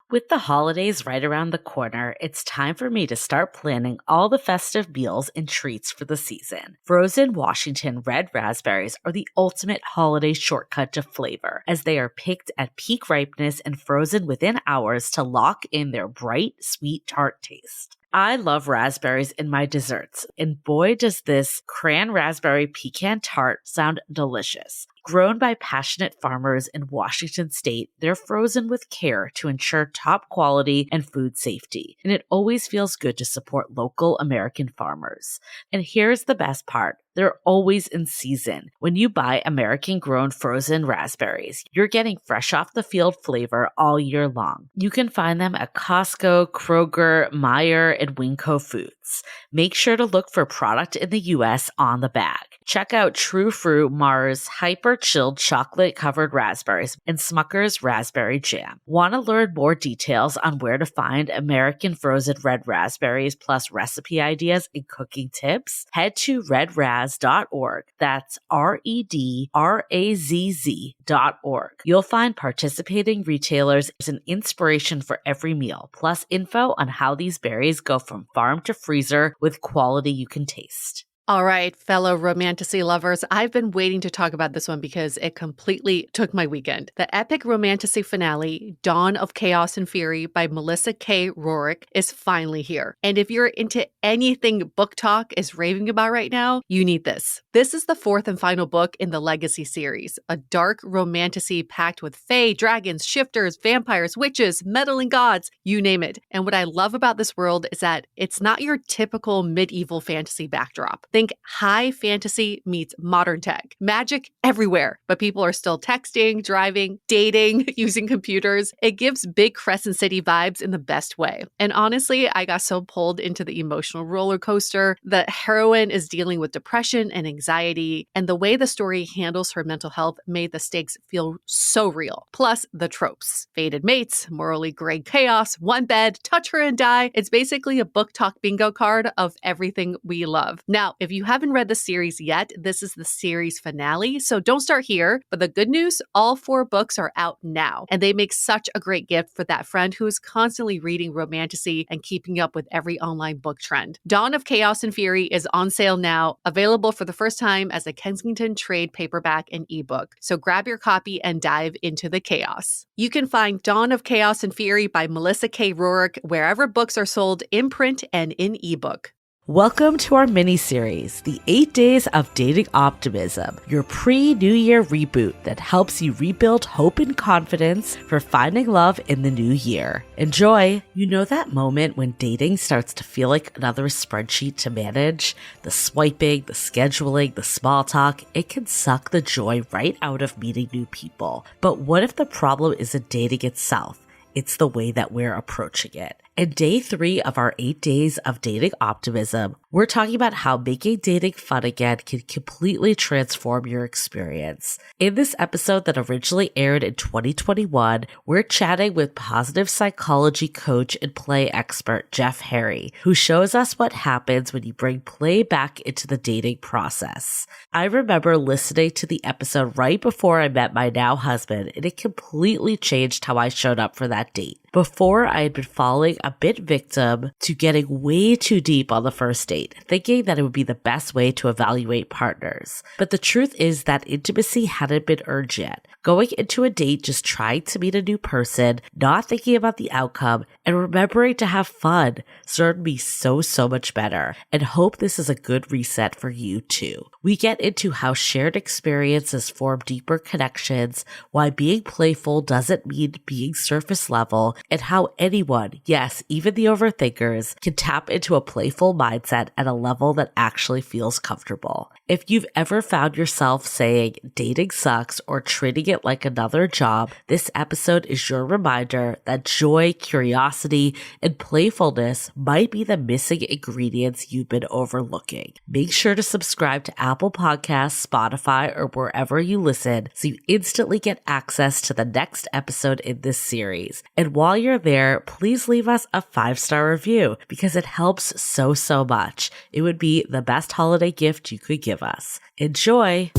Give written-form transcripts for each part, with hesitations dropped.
With the holidays right around the corner, it's time for me to start planning all the festive meals and treats for the season. Frozen Washington red raspberries are the ultimate holiday shortcut to flavor, as they are picked at peak ripeness and frozen within hours to lock in their bright, sweet, tart taste. I love raspberries in my desserts, and boy does this cran raspberry pecan tart sound delicious. Grown by passionate farmers in Washington state, they're frozen with care to ensure top quality and food safety, and it always feels good to support local American farmers. And here's the best part. They're always in season. When you buy American-grown frozen raspberries, you're getting fresh off the field flavor all year long. You can find them at Costco, Kroger, Meijer, and Winco Foods. Make sure to look for product in the U.S. on the bag. Check out True Fruit Mars Hyper Chilled Chocolate-Covered Raspberries and Smucker's Raspberry Jam. Want to learn more details on where to find American frozen red raspberries plus recipe ideas and cooking tips? Head to redraz.org. That's redrazz.org. You'll find participating retailers as an inspiration for every meal, plus info on how these berries go from farm to freezer with quality you can taste. All right, fellow romantasy lovers, I've been waiting to talk about this one because it completely took my weekend. The epic romantasy finale, Dawn of Chaos and Fury by Melissa K. Roerick, is finally here. And if you're into anything Book Talk is raving about right now, you need this. This is the fourth and final book in the Legacy series, a dark romantasy packed with fae, dragons, shifters, vampires, witches, meddling gods, you name it. And what I love about this world is that it's not your typical medieval fantasy backdrop. Think high fantasy meets modern tech. Magic everywhere, but people are still texting, driving, dating, using computers. It gives big Crescent City vibes in the best way. And honestly, I got so pulled into the emotional roller coaster. The heroine is dealing with depression and anxiety, and the way the story handles her mental health made the stakes feel so real. Plus, the tropes. Fated mates, morally gray chaos, one bed, touch her and die. It's basically a Book Talk bingo card of everything we love. Now, if you haven't read the series yet, this is the series finale, so don't start here. But the good news, all 4 books are out now, and they make such a great gift for that friend who is constantly reading romantasy and keeping up with every online book trend. Dawn of Chaos and Fury is on sale now, available for the first time as a Kensington trade paperback and ebook. So grab your copy and dive into the chaos. You can find Dawn of Chaos and Fury by Melissa K. Roerick wherever books are sold in print and in ebook. Welcome to our mini-series, The 8 Days of Dating Optimism, your pre-New Year reboot that helps you rebuild hope and confidence for finding love in the new year. Enjoy! You know that moment when dating starts to feel like another spreadsheet to manage? The swiping, the scheduling, the small talk, it can suck the joy right out of meeting new people. But what if the problem isn't dating itself? It's the way that we're approaching it. In day 3 of our 8 days of dating optimism, we're talking about how making dating fun again can completely transform your experience. In this episode that originally aired in 2021, we're chatting with positive psychology coach and play expert Jeff Harry, who shows us what happens when you bring play back into the dating process. I remember listening to the episode right before I met my now husband, and it completely changed how I showed up for that date. Before, I had been falling a bit victim to getting way too deep on the first date, thinking that it would be the best way to evaluate partners. But the truth is that intimacy hadn't been earned yet. Going into a date just trying to meet a new person, not thinking about the outcome, and remembering to have fun served me so much better, and hope this is a good reset for you too. We get into how shared experiences form deeper connections, why being playful doesn't mean being surface level, and how anyone, yes, even the overthinkers, can tap into a playful mindset at a level that actually feels comfortable. If you've ever found yourself saying dating sucks or treating it like another job, this episode is your reminder that joy, curiosity, and playfulness might be the missing ingredients you've been overlooking. Make sure to subscribe to Apple Podcasts, Spotify, or wherever you listen so you instantly get access to the next episode in this series. And while you're there, please leave us a 5-star review because it helps so much. It would be the best holiday gift you could give us. Enjoy!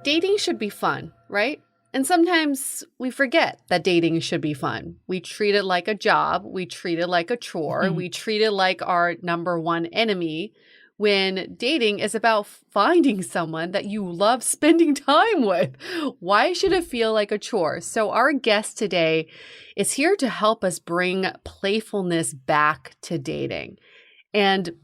dating should be fun, right? And sometimes we forget that dating should be fun. We treat it like a job. We treat it like a chore. We treat it like our number one enemy, when dating is about finding someone that you love spending time with. Why should it feel like a chore? So our guest today is here to help us bring playfulness back to dating. And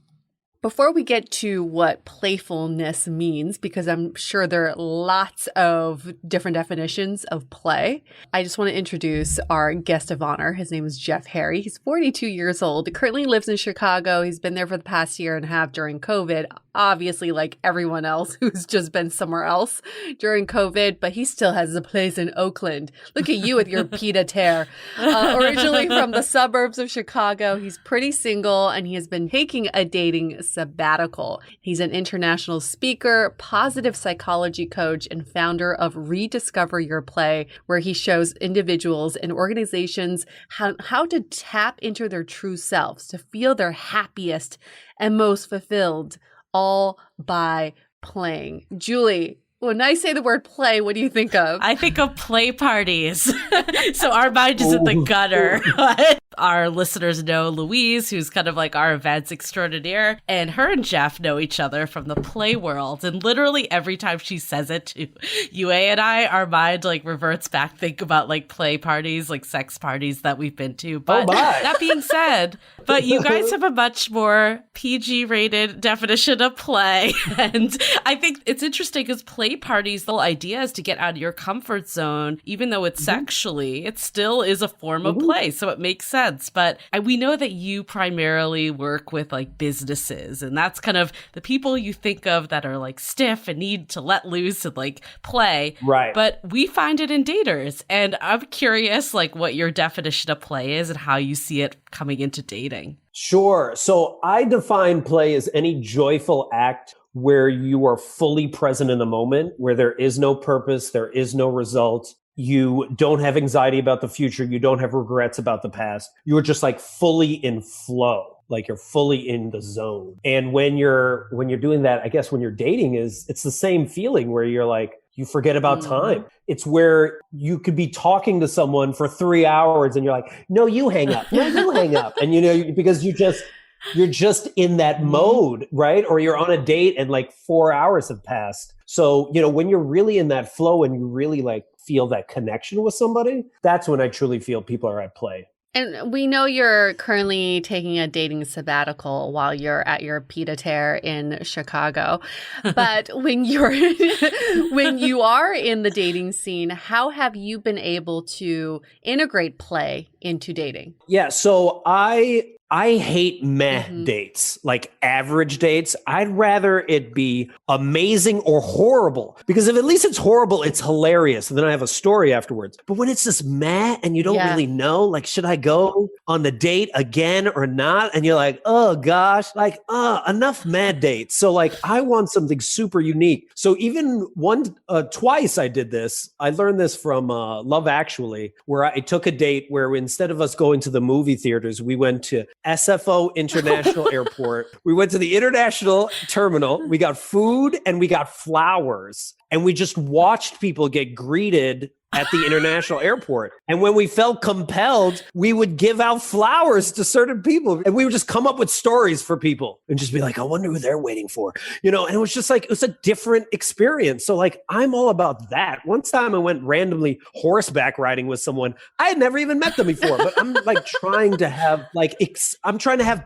before we get to what playfulness means, because I'm sure there are lots of different definitions of play, I just want to introduce our guest of honor. His name is Jeff Harry. He's 42 years old. He currently lives in Chicago. He's been there for the past year and a half during COVID, obviously like everyone else who's just been somewhere else during COVID, but he still has a place in Oakland. Look at you with your pied-à-terre. Originally from the suburbs of Chicago, he's pretty single and he has been taking a dating sabbatical. He's an international speaker, positive psychology coach, and founder of Rediscover Your Play, where he shows individuals and organizations how to tap into their true selves, to feel their happiest and most fulfilled, all by playing. Julie, when I say the word play, what do you think of? I think of play parties. So our mind is in the gutter. Our listeners know Louise, who's kind of like our events extraordinaire, and her and Jeff know each other from the play world. And literally every time she says it to UA and I, our mind like reverts back, think about like play parties, like sex parties that we've been to. But that being said, but you guys have a much more PG rated definition of play. And I think it's interesting because play parties, the whole idea is to get out of your comfort zone. Even though it's sexually, it still is a form of play. So it makes sense. But we know that you primarily work with like businesses, and that's kind of the people you think of that are like stiff and need to let loose and like play. Right. But we find it in daters. And I'm curious like what your definition of play is and how you see it coming into dating. Sure. So I define play as any joyful act where you are fully present in the moment, where there is no purpose, there is no result. You don't have anxiety about the future. You don't have regrets about the past. You're just like fully in flow, like you're fully in the zone. And when you're doing that, I guess when you're dating it's the same feeling where you're like, you forget about time. It's where you could be talking to someone for 3 hours and you're like, no, you hang up. No, you hang up. And because you're just in that mode, right? Or you're on a date and like 4 hours have passed. So, when you're really in that flow and you really like feel that connection with somebody, that's when I truly feel people are at play. And we know you're currently taking a dating sabbatical while you're at your pied-à-terre in Chicago. But when you are in the dating scene, how have you been able to integrate play into dating? Yeah, so I hate dates, like average dates. I'd rather it be amazing or horrible, because if at least it's horrible, it's hilarious. And then I have a story afterwards. But when it's just meh and you don't really know, like, should I go on the date again or not? And you're like, oh gosh, like, enough mad dates. So like, I want something super unique. So even twice I did this. I learned this from Love Actually, where I took a date where instead of us going to the movie theaters, we went to SFO International Airport. We went to the international terminal. We got food and we got flowers. And we just watched people get greeted at the international airport. And when we felt compelled, we would give out flowers to certain people. And we would just come up with stories for people and just be like, I wonder who they're waiting for. And it was just like, it was a different experience. So like, I'm all about that. One time I went randomly horseback riding with someone. I had never even met them before, but I'm like trying to have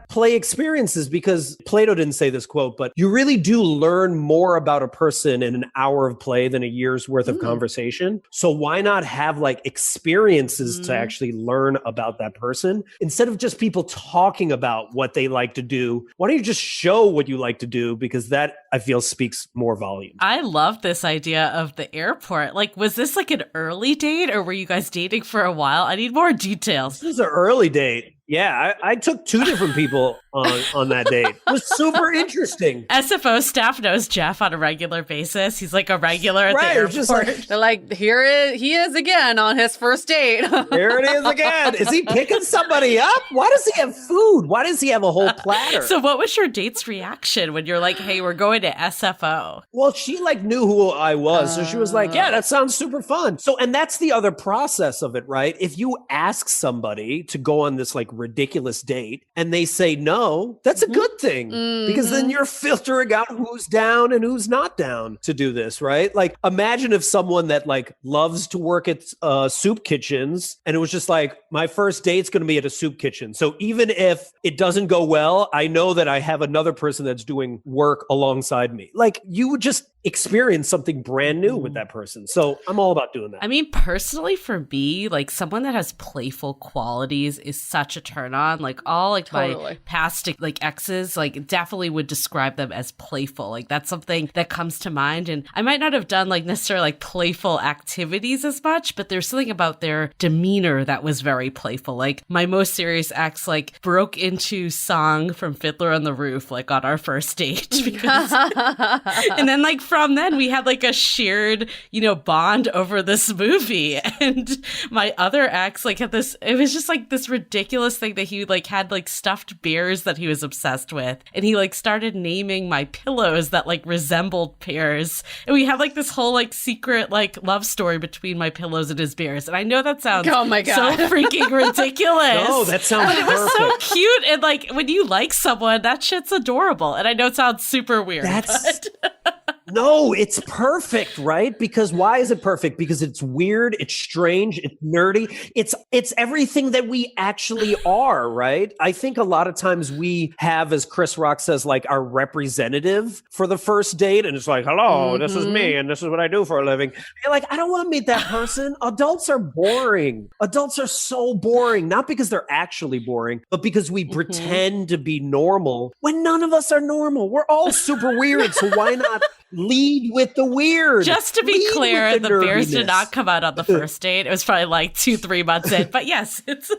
play experiences, because Plato didn't say this quote, but you really do learn more about a person in an hour of play than a year's worth of conversation. So why not have like experiences to actually learn about that person instead of just people talking about what they like to do? Why don't you just show what you like to do? Because that, I feel, speaks more volume. I love this idea of the airport. Like, was this like an early date or were you guys dating for a while? I need more details. This is an early date. Yeah, I took 2 different people on that date. It was super interesting. SFO staff knows Jeff on a regular basis. He's like a regular at the airport. Just like, They're like, he is again on his first date. there it is again. Is he picking somebody up? Why does he have food? Why does he have a whole platter? So what was your date's reaction when you're like, hey, we're going to SFO? Well, she like knew who I was. So she was like, yeah, that sounds super fun. So, and that's the other process of it, right? If you ask somebody to go on this like ridiculous date and they say no, that's a good thing because then you're filtering out who's down and who's not down to do this, right? Like imagine if someone that like loves to work at soup kitchens and it was just like, my first date's going to be at a soup kitchen. So even if it doesn't go well, I know that I have another person that's doing work alongside me. Like you would just experience something brand new with that person. So I'm all about doing that. I mean, personally for me, like someone that has playful qualities is such a turn on. Like all like my past like exes, like definitely would describe them as playful. Like that's something that comes to mind. And I might not have done like necessarily like playful activities as much, but there's something about their demeanor that was very playful. Like my most serious ex like broke into song from Fiddler on the Roof like on our first date because and then like from then we had like a shared, you know, bond over this movie. And my other ex like had this, it was just like this ridiculous thing that he like had like stuffed bears that he was obsessed with. And he like started naming my pillows that like resembled bears. And we had like this whole like secret like love story between my pillows and his bears. And I know that sounds oh my God. so freaking ridiculous. No, that sounds But it was so cute. And like when you like someone, that shit's adorable. And I know it sounds super weird. No, it's perfect, right? Because why is it perfect? Because it's weird, it's strange, it's nerdy. It's everything that we actually are, right? I think a lot of times we have, as Chris Rock says, like our representative for the first date. And it's like, hello, this is me and this is what I do for a living. You're like, I don't want to meet that person. Adults are boring. Adults are so boring, not because they're actually boring, but because we pretend to be normal when none of us are normal. We're all super weird. So why not lead with the weird? Just to be clear, the bears did not come out on the first date. It was probably like 2-3 months in. But yes, it's.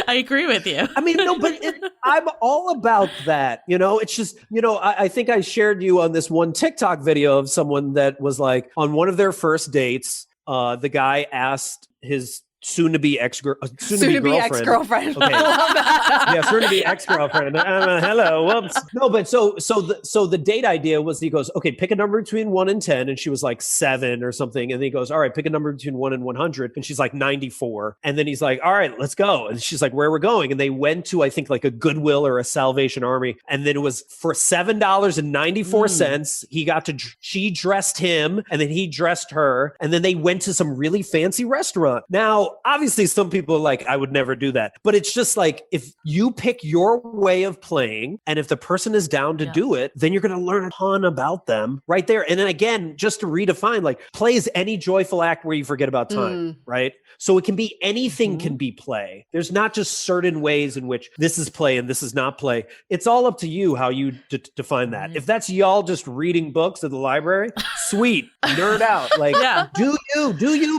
I agree with you. I mean, no, but I'm all about that. You know, it's just, you know, I think I shared you on this one TikTok video of someone that was like on one of their first dates, the guy asked his soon-to-be ex-girlfriend. Okay. Yeah, soon-to-be ex-girlfriend. Hello, whoops. No, but so the date idea was he goes, okay, pick a number between 1 and 10, and she was like 7 or something, and then he goes, all right, pick a number between 1 and 100, and she's like 94, and then he's like, all right, let's go, and she's like, where are we going? And they went to, I think, like a Goodwill or a Salvation Army, and then it was for $7.94. She dressed him, and then he dressed her, and then they went to some really fancy restaurant. Now, obviously, some people are like, I would never do that. But it's just like, if you pick your way of playing, and if the person is down to do it, then you're going to learn a ton about them right there. And then again, just to redefine, like play is any joyful act where you forget about time, right? So it can be anything can be play. There's not just certain ways in which this is play and this is not play. It's all up to you how you define that. If that's y'all just reading books at the library, sweet, nerd out. Like, do you,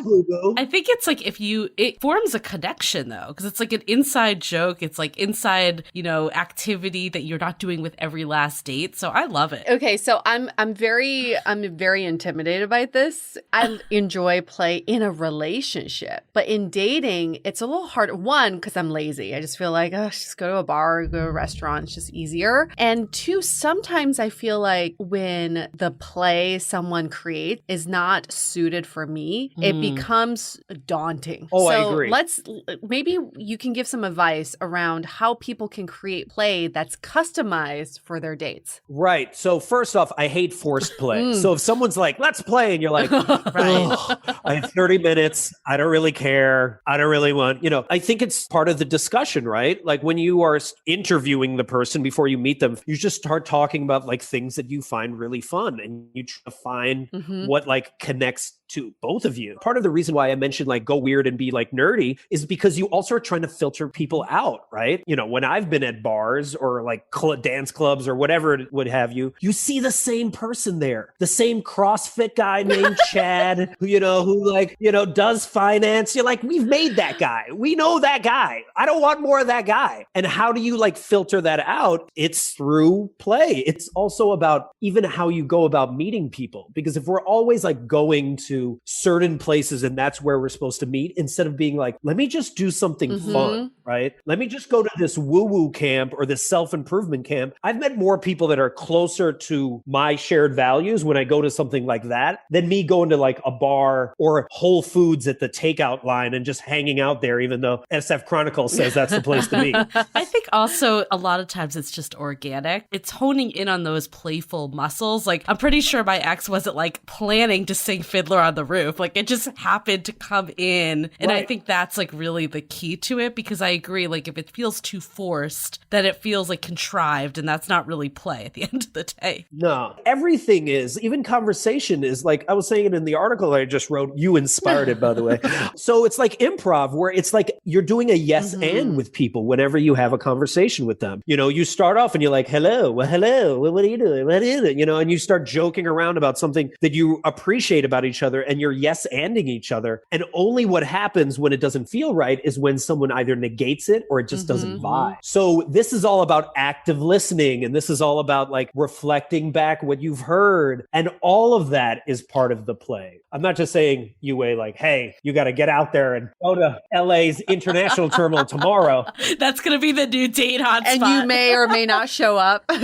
boo-boo. I think it's like it forms a connection though, because it's like an inside joke. It's like inside, you know, activity that you're not doing with every last date. So I love it. Okay, so I'm very intimidated by this. I enjoy play in a relationship, but in dating, it's a little hard. One, because I'm lazy. I just feel like, just go to a bar, go to a restaurant. It's just easier. And two, sometimes I feel like when the play someone creates is not suited for me, it becomes daunting. Oh, so I agree. Maybe you can give some advice around how people can create play that's customized for their dates. Right. So first off, I hate forced play. So if someone's like, let's play, and you're like, I have 30 minutes. I don't really care. I don't really want, you know, I think it's part of the discussion, right? Like when you are interviewing the person before you meet them, you just start talking about like things that you find really fun, and you try to find what like connects to both of you. Part of the reason why I mentioned like go weird and be like nerdy is because you also are trying to filter people out, right? You know, when I've been at bars or like dance clubs or whatever it would have you, you see the same person there, the same CrossFit guy named Chad, who like, does finance. You're like, we've made that guy. We know that guy. I don't want more of that guy. And how do you like filter that out? It's through play. It's also about even how you go about meeting people. Because if we're always like going to certain places and that's where we're supposed to meet, instead of being like, let me just do something fun, right? Let me just go to this woo-woo camp or this self-improvement camp. I've met more people that are closer to my shared values when I go to something like that than me going to like a bar or Whole Foods at the takeout line and just hanging out there, even though SF Chronicle says that's the place to be. I think also a lot of times it's just organic. It's honing in on those playful muscles. Like, I'm pretty sure my ex wasn't like planning to sing Fiddler on the Roof. Like, it just happened to come in. And I think that's like really the key to it, because I agree, like if it feels too forced, then it feels like contrived, and that's not really play at the end of the day. No, everything is, even conversation is like, I was saying it in the article I just wrote, you inspired it, by the way. So it's like improv, where it's like you're doing a yes and with people whenever you have a conversation with them. You start off and you're like, hello, what are you doing? What is it? And you start joking around about something that you appreciate about each other, and you're yes-anding each other. And only what happens when it doesn't feel right is when someone either negates it or it just doesn't vibe. So this is all about active listening, and this is all about like reflecting back what you've heard. And all of that is part of the play. I'm not just saying, Yue, like, hey, you got to get out there and go to LA's international terminal tomorrow. That's going to be the new date hotspot. And you may or may not show up. I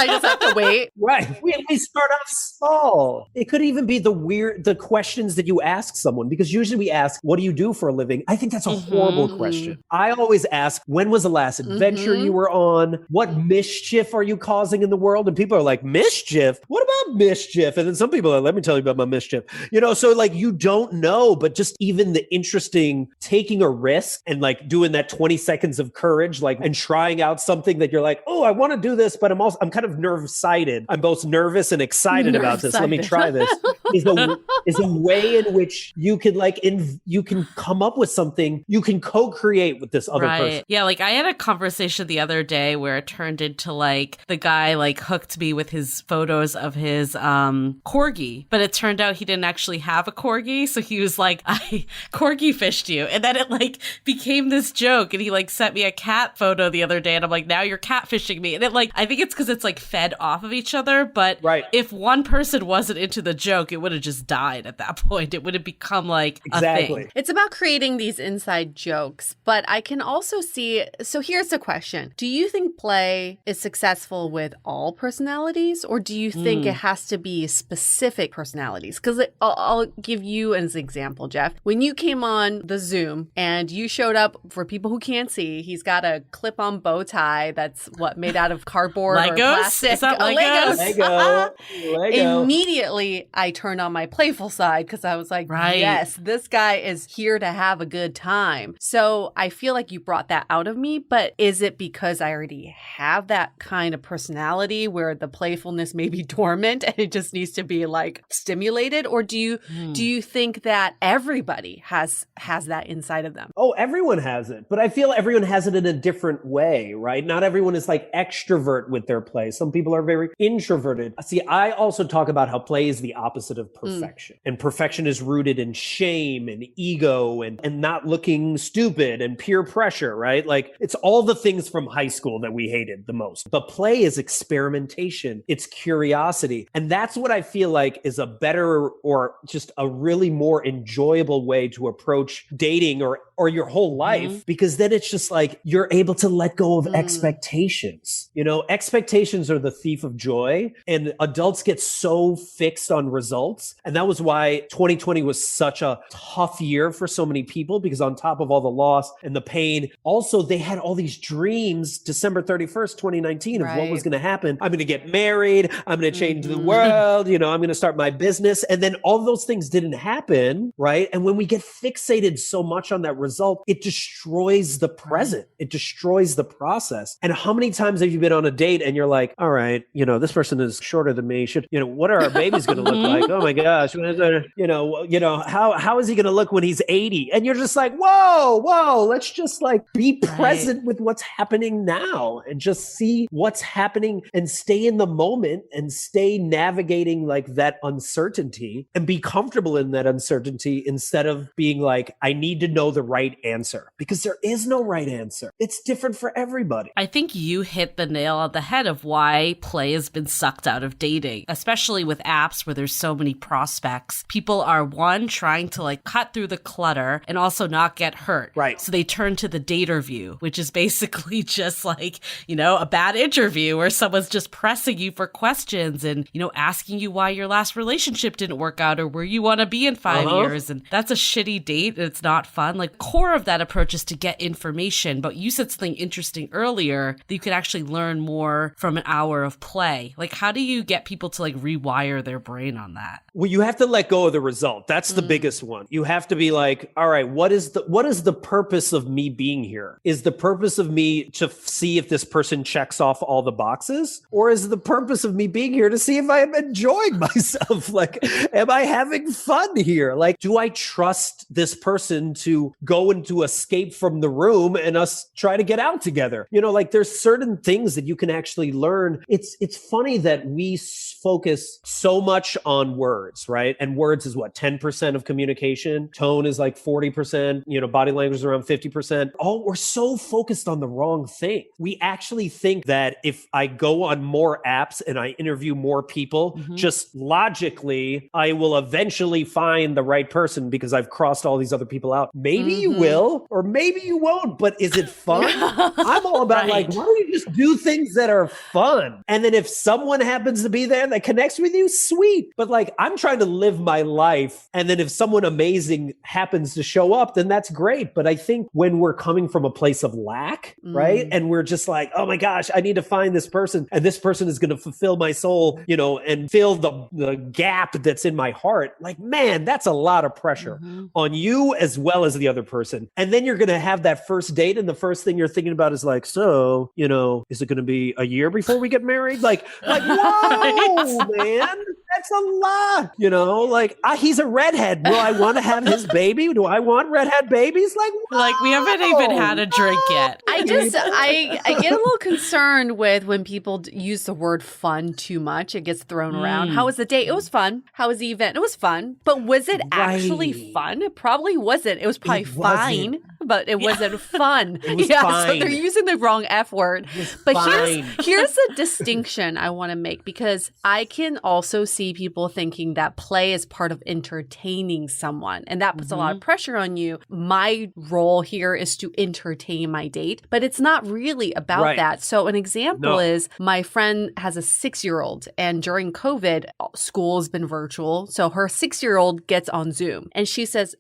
just have to wait. Right. We start off small. It could even be the questions that you ask someone, because usually we ask, what do you do for a living? I think that's a horrible question. I always ask, when was the last adventure you were on? What mischief are you causing in the world? And people are like, mischief? What about mischief? And then some people are like, let me tell you about my mischief. So like you don't know, but just even the interesting taking a risk and like doing that 20 seconds of courage, like, and trying out something that you're like, oh, I want to do this, but I'm kind of nerve-sighted. I'm both nervous and excited about this. Let me try this. Is a way in which you can you can come up with something you can co-create with this other person. Yeah, like I had a conversation the other day where it turned into like the guy like hooked me with his photos of his corgi, but it turned out he didn't actually have a corgi, so he was like, I corgi fished you, and then it like became this joke, and he like sent me a cat photo the other day, and I'm like, now you're catfishing me, and it like, I think it's because it's like fed off of each other, but if one person wasn't into the joke, it would have just died at that point. It would have become like a thing. It's about creating these inside jokes, but I can also see, so here's the question. Do you think play is successful with all personalities, or do you think it has to be specific personalities? Because I'll give you as an example, Jeff. When you came on the Zoom and you showed up, for people who can't see, he's got a clip-on bow tie that's made out of cardboard Legos? Or plastic. Is that Legos? Lego. Immediately, I turned on my playful side because I was like, yes, this guy is here to have a good time. So I feel like you brought that out of me, but is it because I already have that kind of personality where the playfulness may be dormant and it just needs to be like stimulated? Or do you think that everybody has that inside of them? Oh, everyone has it, but I feel everyone has it in a different way, right? Not everyone is like extrovert with their play. Some people are very introverted. See, I also talk about how play is the opposite of perfection. And perfection is rooted in shame and ego and not looking stupid and peer pressure, right? Like it's all the things from high school that we hated the most. But play is experimentation. It's curiosity. And that's what I feel like is a better or just a really more enjoyable way to approach dating or your whole life, because then it's just like you're able to let go of expectations. Expectations are the thief of joy, and adults get so fixed on results. And that was why 2020 was such a tough year for so many people, because on top of all the loss and the pain, also they had all these dreams, December 31st, 2019, of what was going to happen. I'm going to get married. I'm going to change the world. I'm going to start my business. And then all those things didn't happen, right? And when we get fixated so much on that result, it destroys the present. It destroys the process. And how many times have you been on a date and you're like, all right, this person is shorter than me. What are our babies going to look like? Oh my gosh. And gonna, how is he gonna look when he's 80? And you're just like, whoa, let's just like be present with what's happening now and just see what's happening and stay in the moment and stay navigating like that uncertainty and be comfortable in that uncertainty instead of being like, I need to know the right answer, because there is no right answer. It's different for everybody. I think you hit the nail on the head of why play has been sucked out of dating, especially with apps where there's so many prospects. People are, one, trying to like cut through the clutter and also not get hurt. Right. So they turn to the daterview, which is basically just like, a bad interview where someone's just pressing you for questions and, asking you why your last relationship didn't work out or where you want to be in 5 years. And that's a shitty date. It's not fun. Like, core of that approach is to get information. But you said something interesting earlier that you could actually learn more from an hour of play. Like, how do you get people to like rewire their brain on that? Well, you have to let go of the result. That's the biggest one. You have to be like, all right, what is the purpose of me being here? Is the purpose of me to see if this person checks off all the boxes? Or is the purpose of me being here to see if I am enjoying myself? Like, am I having fun here? Like, do I trust this person to go and to escape from the room and us try to get out together? Like there's certain things that you can actually learn. It's funny that we focus so much on words, right? And words is what, 10% of communication? Tone is like 40%, body language is around 50%. We're so focused on the wrong thing. We actually think that if I go on more apps and I interview more people, just logically, I will eventually find the right person because I've crossed all these other people out. Maybe you will, or maybe you won't, but is it fun? I'm all about like, why don't you just do things that are fun? And then if someone happens to be there that connects with you, sweet. But like, I'm trying to live my life. And then if someone amazing happens to show up, then that's great. But I think when we're coming from a place of lack, right? And we're just like, oh my gosh, I need to find this person. And this person is going to fulfill my soul, and fill the gap that's in my heart. Like, man, that's a lot of pressure on you as well as the other person. And then you're going to have that first date. And the first thing you're thinking about is like, so, is it going to be a year before we get married? Like, whoa, man, that's a lot, like he's a redhead. Will I want to have his baby? Do I want redhead babies? Like we haven't even had a drink yet. I get a little concerned with when people use the word fun too much. It gets thrown around. How was the date? It was fun. How was the event? It was fun. But was it actually fun? It probably wasn't. It was probably fine, but it wasn't fun. It was fine. So they're using the wrong F word. But here's a distinction I want to make, because I can also see people thinking that play is part of entertaining someone, and that puts a lot of pressure on you. My role here is to entertain my date, but it's not really about that. So an example is my friend has a 6-year-old, and during COVID, school has been virtual. So her 6-year-old gets on Zoom and she says,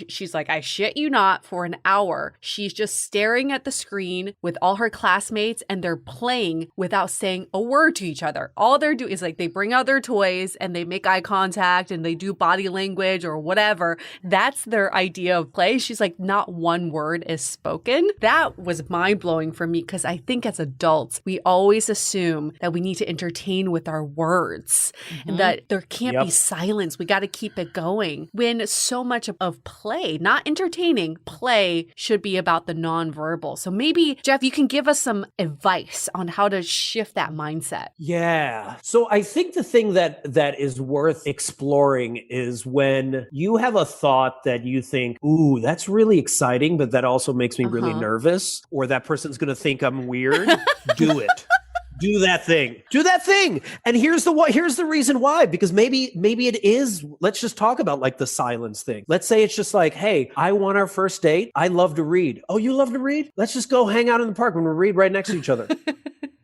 she's like, I shit you not, for an hour, she's just staring at the screen with all her classmates and they're playing without saying a word to each other. All they're doing is like, they bring out their toys and they make eye contact and they do body language or whatever. That's their idea of play. She's like, not one word is spoken. That was mind blowing for me, because I think as adults, we always assume that we need to entertain with our words and that there can't be silence. We got to keep it going. When so much of play, not entertaining, play should be about the nonverbal. So maybe, Jeff, you can give us some advice on how to shift that mindset. Yeah. So I think the thing that is worth exploring is when you have a thought that you think, ooh, that's really exciting, but that also makes me really nervous, or that person's going to think I'm weird. Do it. Do that thing. Do that thing. And here's the reason why, because maybe it is, let's just talk about like the silence thing. Let's say it's just like, hey, I want our first date. I love to read. Oh, you love to read? Let's just go hang out in the park and we'll read right next to each other.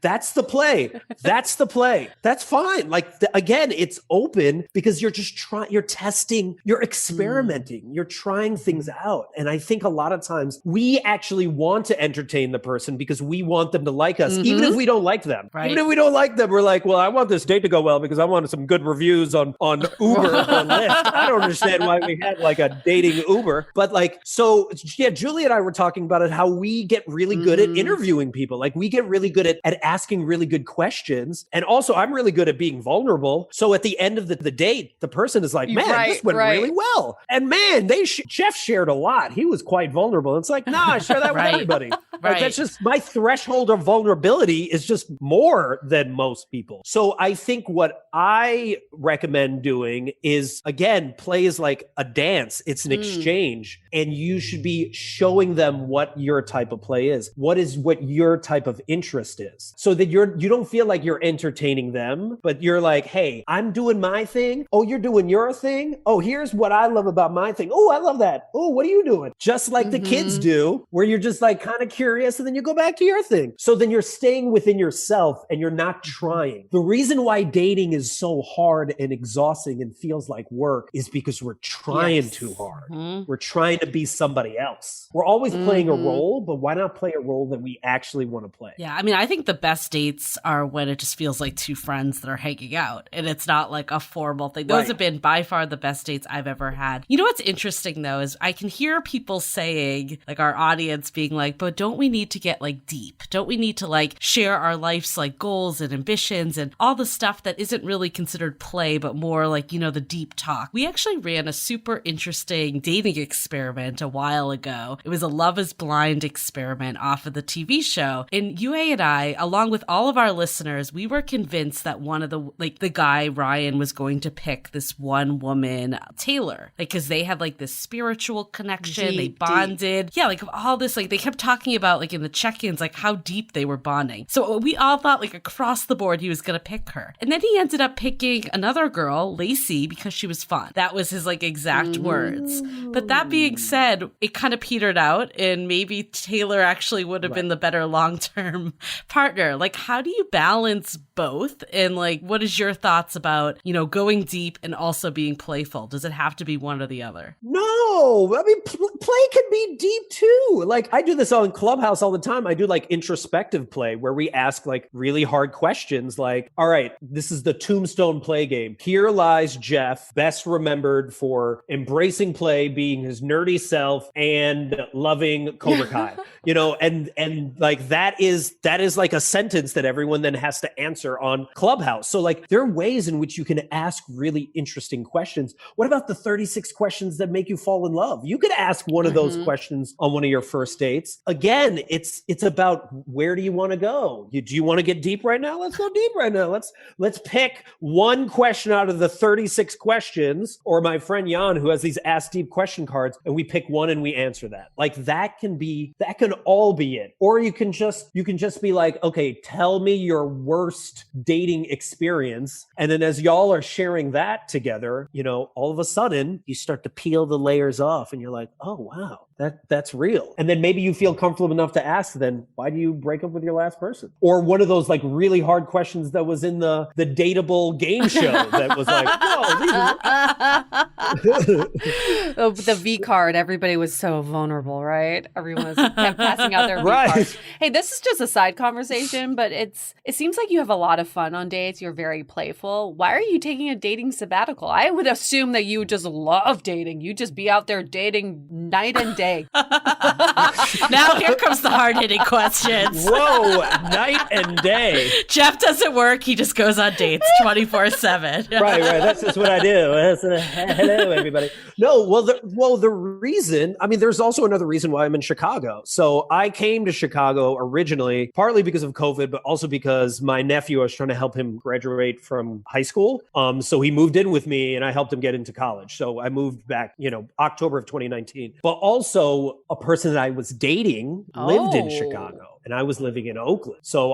That's the play. That's the play. That's fine. Like, again, it's open because you're just you're testing, you're experimenting, you're trying things out. And I think a lot of times we actually want to entertain the person because we want them to like us, even if we don't like them. Right. Even if we don't like them, we're like, well, I want this date to go well because I wanted some good reviews on Uber or Lyft. I don't understand why we had like a dating Uber. But like, so yeah, Julie and I were talking about it, how we get really good at interviewing people. Like, we get really good at asking really good questions. And also, I'm really good at being vulnerable. So at the end of the date, the person is like, man, this went really well. And man, Jeff shared a lot. He was quite vulnerable. It's like, nah, I share that with everybody. Like, that's just my threshold of vulnerability is just more than most people. So I think what I recommend doing is, again, play is like a dance. It's an exchange, and you should be showing them what your type of play is. What your type of interest is, so that you don't feel like you're entertaining them, but you're like, hey, I'm doing my thing. Oh, you're doing your thing. Oh, here's what I love about my thing. Oh, I love that. Oh, what are you doing? Just like the kids do, where you're just like kind of curious and then you go back to your thing. So then you're staying within yourself and you're not trying. The reason why dating is so hard and exhausting and feels like work is because we're trying too hard. We're trying to be somebody else. We're always playing a role, but why not play a role that we actually want to play? Yeah, I mean, I think the best dates are when it just feels like two friends that are hanging out and it's not like a formal thing. Those have been by far the best dates I've ever had. You know what's interesting though is I can hear people saying, like our audience being like, but don't we need to get like deep? Don't we need to like share our life's like goals and ambitions and all the stuff that isn't really considered play, but more like, you know, the deep talk? We actually ran a super interesting dating experiment a while ago. It was a Love is Blind experiment off of the TV show. And UA and I, along with all of our listeners, we were convinced that one of the guy, Ryan, was going to pick this one woman, Taylor, like, cause they had like this spiritual connection. They bonded. Yeah. Like all this, like they kept talking about like in the check-ins, like how deep they were bonding. So we all thought like across the board, he was going to pick her. And then he ended up picking another girl, Lacey, because she was fun. That was his like exact words. But that being said, it kind of petered out and maybe Taylor actually would have been the better long-term partner. Like, how do you balance both? And like, what is your thoughts about, you know, going deep and also being playful? Does it have to be one or the other? No, I mean, play can be deep too. Like I do this on Clubhouse all the time. I do like introspective play where we ask like really hard questions. Like, all right, this is the Tombstone play game. Here lies Jeff, best remembered for embracing play, being his nerdy self and loving Cobra Kai, you know, and like that is like a sentence that everyone then has to answer on Clubhouse. So like there are ways in which you can ask really interesting questions. What about the 36 questions that make you fall in love? You could ask one of those questions on one of your first dates. Again, it's about where do you want to go? Do you want to get deep right now? Let's go deep right now. Let's pick one question out of the 36 questions, or my friend Jan, who has these ask deep question cards, and we pick one and we answer that. Like that can all be it. Or you can just be like, okay, tell me your worst dating experience. And then as y'all are sharing that together, you know, all of a sudden you start to peel the layers off and you're like, oh, wow. That's real. And then maybe you feel comfortable enough to ask then, why do you break up with your last person? Or one of those like really hard questions that was in the DATEABLE game show that was like, oh, the V card. Everybody was so vulnerable, right? Everyone was kept passing out their V cards. Hey, this is just a side conversation, but it seems like you have a lot of fun on dates. You're very playful. Why are you taking a dating sabbatical? I would assume that you just love dating. You just be out there dating night and day. Now here comes the hard-hitting questions. Whoa, night and day. Jeff doesn't work. He just goes on dates 24/7. Right. That's just what I do. Hello, everybody. No, the reason, I mean, there's also another reason why I'm in Chicago. So I came to Chicago originally, partly because of COVID, but also because my nephew, I was trying to help him graduate from high school. So he moved in with me and I helped him get into college. So I moved back, October of 2019. But also a person that I was dating lived in Chicago and I was living in Oakland. So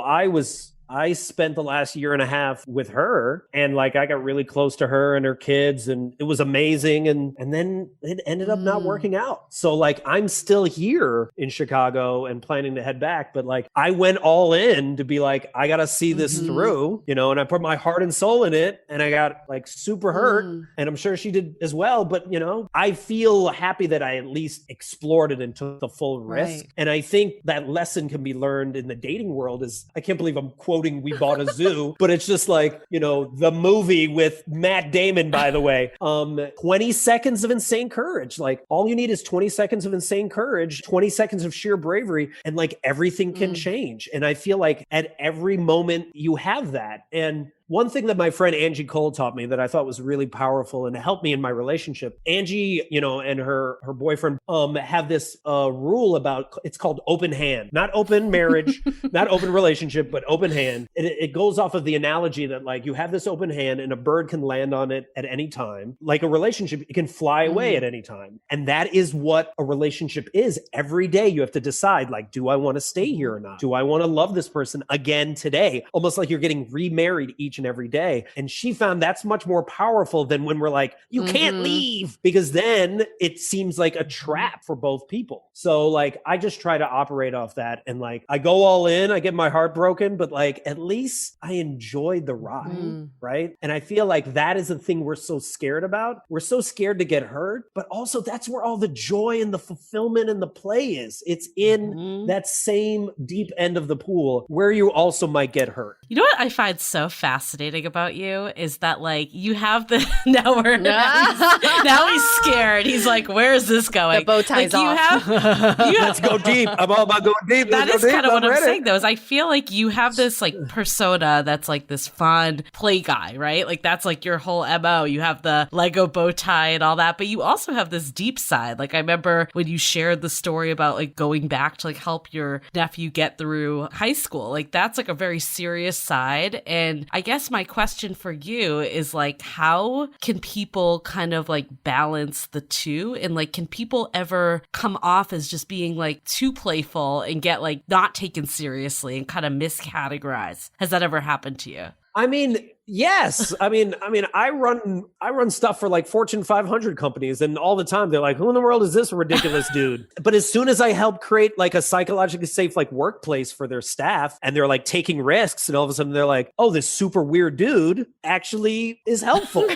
I spent the last year and a half with her and like I got really close to her and her kids and it was amazing. And then it ended up not working out. So like I'm still here in Chicago and planning to head back. But like I went all in to be like, I got to see this through, and I put my heart and soul in it and I got like super hurt and I'm sure she did as well. But, I feel happy that I at least explored it and took the full risk. Right. And I think that lesson can be learned in the dating world is I can't believe I'm quoting quoting We Bought a Zoo, but it's just like, the movie with Matt Damon, by the way. 20 seconds of insane courage. Like all you need is 20 seconds of insane courage, 20 seconds of sheer bravery, and like everything can change. And I feel like at every moment you have that. And one thing that my friend Angie Cole taught me that I thought was really powerful and helped me in my relationship, Angie, and her boyfriend have this rule about, it's called open hand, not open marriage, not open relationship, but open hand. It goes off of the analogy that like you have this open hand and a bird can land on it at any time. Like a relationship, it can fly away at any time. And that is what a relationship is. Every day you have to decide, like, do I want to stay here or not? Do I want to love this person again today? Almost like you're getting remarried each and every day. And she found that's much more powerful than when we're like, you can't leave, because then it seems like a trap for both people. So like, I just try to operate off that. And like, I go all in, I get my heart broken, but like, at least I enjoyed the ride, right? And I feel like that is the thing we're so scared about. We're so scared to get hurt, but also that's where all the joy and the fulfillment and the play is. It's in that same deep end of the pool where you also might get hurt. You know what I find so fascinating about you is that like you have the now he's scared. He's like, where is this going? The bow ties off. Let's go deep. I'm all about going deep. That is kind of what I'm saying though, is I feel like you have this like persona that's like this fun play guy, right? Like that's like your whole MO. You have the Lego bow tie and all that, but you also have this deep side. Like I remember when you shared the story about like going back to like help your nephew get through high school. Like that's like a very serious side. And I guess my question for you is like, how can people kind of like balance the two? And like, can people ever come off as just being like too playful and get like not taken seriously and kind of miscategorized? Has that ever happened to you? I mean, yes. I mean, I run stuff for like Fortune 500 companies, and all the time they're like, who in the world is this ridiculous dude? But as soon as I help create like a psychologically safe like workplace for their staff, and they're like taking risks, and all of a sudden they're like, oh, this super weird dude actually is helpful.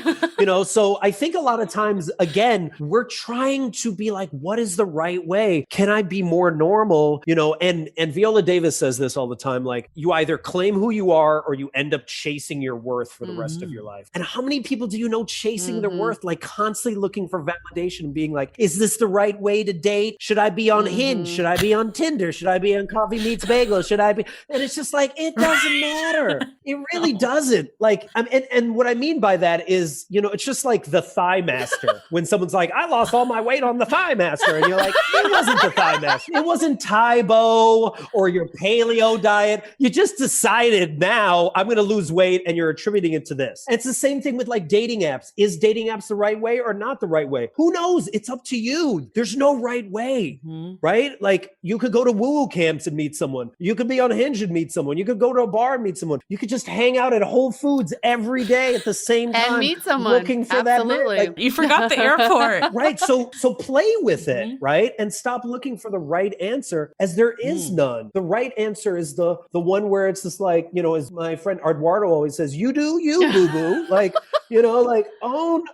So I think a lot of times, again, we're trying to be like, what is the right way? Can I be more normal? And Viola Davis says this all the time, like you either claim who you are or you end up chasing your worth for the rest of your life. And how many people do you know chasing their worth, like constantly looking for validation and being like, is this the right way to date? Should I be on Hinge? Should I be on Tinder? Should I be on Coffee Meets Bagel? Should I be? And it's just like, it doesn't matter. It really doesn't. Like, and what I mean by that is, it's just like the Thigh Master. When someone's like, I lost all my weight on the Thigh Master. And you're like, it wasn't the Thigh Master. It wasn't Tybo or your paleo diet. You just decided now I'm going to lose weight and you're attributing it to this. And it's the same thing with like dating apps. Is dating apps the right way or not the right way? Who knows? It's up to you. There's no right way, right? Like you could go to woo-woo camps and meet someone. You could be on Hinge and meet someone. You could go to a bar and meet someone. You could just hang out at Whole Foods every day at the same time and meet someone looking for Absolutely. that. Like, You forgot the airport. Right. So play with it, right? And stop looking for the right answer, as there is none. The right answer is the one where it's just like, as my friend Eduardo always says, you do you, boo-boo. Like, like own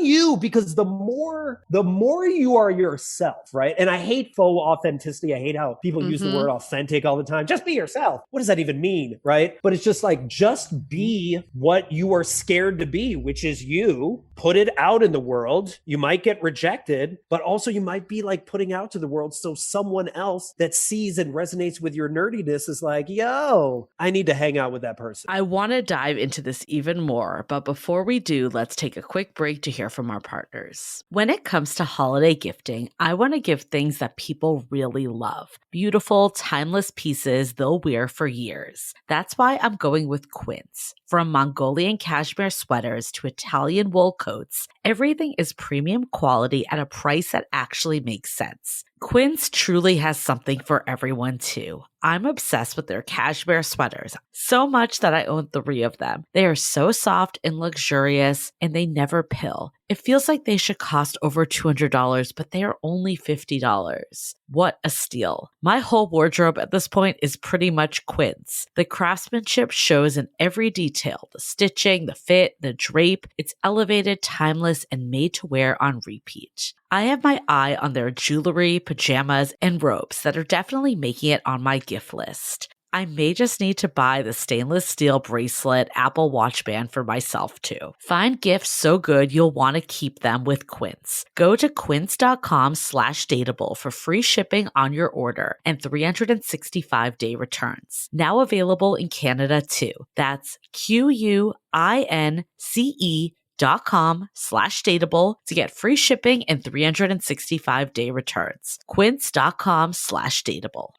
you, because the more you are yourself, right? And I hate faux authenticity. I hate how people use the word authentic all the time. Just be yourself. What does that even mean, right? But it's just like, just be what you are scared to be, which is you. Put it out in the world. You might get rejected, but also you might be like putting out to the world so someone else that sees and resonates with your nerdiness is like, yo, I need to hang out with that person. I want to dive into this even more, but before we do, let's take a quick break to hear from our partners. When it comes to holiday gifting, I want to give things that people really love. Beautiful, timeless pieces they'll wear for years. That's why I'm going with Quince. From Mongolian cashmere sweaters to Italian wool coats, everything is premium quality at a price that actually makes sense. Quince truly has something for everyone too. I'm obsessed with their cashmere sweaters, so much that I own 3 of them. They are so soft and luxurious, and they never pill. It feels like they should cost over $200, but they are only $50. What a steal. My whole wardrobe at this point is pretty much Quince. The craftsmanship shows in every detail, the stitching, the fit, the drape. It's elevated, timeless, and made to wear on repeat. I have my eye on their jewelry, pajamas, and robes that are definitely making it on my gift list. I may just need to buy the stainless steel bracelet Apple Watch band for myself too. Find gifts so good you'll want to keep them with Quince. Go to quince.com/dateable for free shipping on your order and 365-day returns. Now available in Canada too. That's QUINCE.com/dateable to get free shipping and 365-day returns. Quince.com/dateable.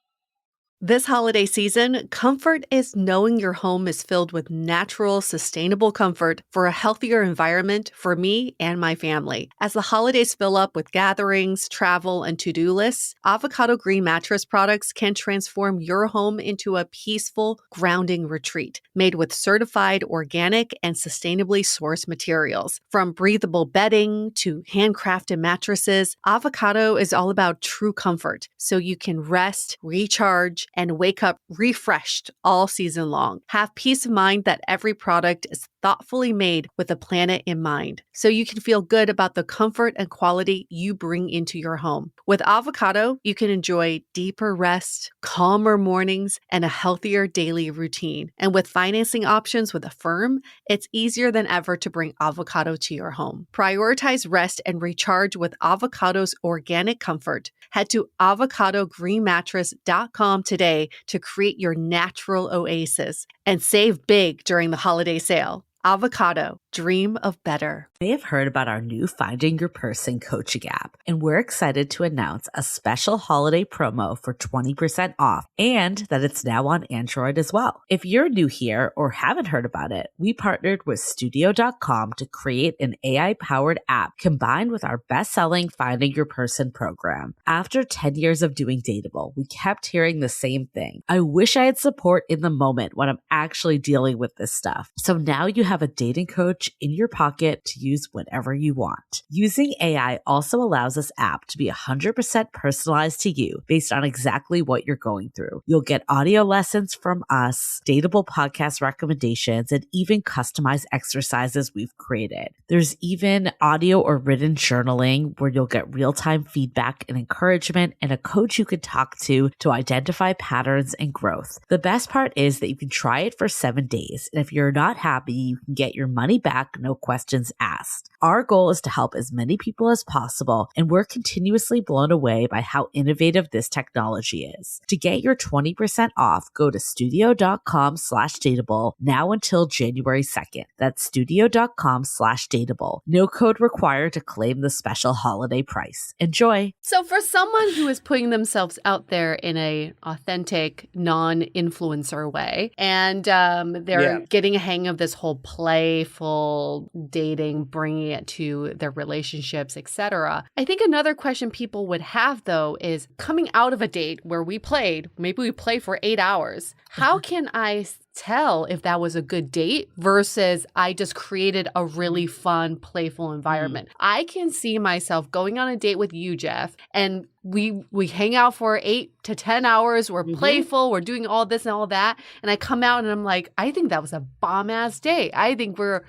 This holiday season, comfort is knowing your home is filled with natural, sustainable comfort for a healthier environment for me and my family. As the holidays fill up with gatherings, travel, and to-do lists, Avocado Green mattress products can transform your home into a peaceful, grounding retreat made with certified organic and sustainably sourced materials. From breathable bedding to handcrafted mattresses, Avocado is all about true comfort, so you can rest, recharge, and wake up refreshed all season long. Have peace of mind that every product is thoughtfully made with the planet in mind, so you can feel good about the comfort and quality you bring into your home. With Avocado, you can enjoy deeper rest, calmer mornings, and a healthier daily routine. And with financing options with Affirm, it's easier than ever to bring Avocado to your home. Prioritize rest and recharge with Avocado's organic comfort. Head to avocadogreenmattress.com today to create your natural oasis and save big during the holiday sale. Avocado, dream of better. You may have heard about our new Finding Your Person coaching app, and we're excited to announce a special holiday promo for 20% off and that it's now on Android as well. If you're new here or haven't heard about it, we partnered with Studio.com to create an AI-powered app combined with our best-selling Finding Your Person program. After 10 years of doing Dateable, we kept hearing the same thing. I wish I had support in the moment when I'm actually dealing with this stuff. So now you have a dating coach in your pocket to use whenever you want. Using AI also allows this app to be 100% personalized to you based on exactly what you're going through. You'll get audio lessons from us, Dateable podcast recommendations, and even customized exercises we've created. There's even audio or written journaling where you'll get real-time feedback and encouragement and a coach you can talk to identify patterns and growth. The best part is that you can try it for 7 days, and if you're not happy, you can get your money back, no questions asked. Our goal is to help as many people as possible, and we're continuously blown away by how innovative this technology is. To get your 20% off, go to studio.com/dateable now until January 2nd. That's studio.com/dateable. No code required to claim the special holiday price. Enjoy. So for someone who is putting themselves out there in a authentic, non-influencer way, and they're getting a hang of this whole playful dating, bringing it to their relationships, etc. I think another question people would have, though, is coming out of a date where we played, maybe we played for 8 hours. How can I tell if that was a good date versus I just created a really fun, playful environment? I can see myself going on a date with you, Jeff, and we hang out for 8 to 10 hours. We're playful. We're doing all this and all that. And I come out and I'm like, I think that was a bomb-ass date. I think we're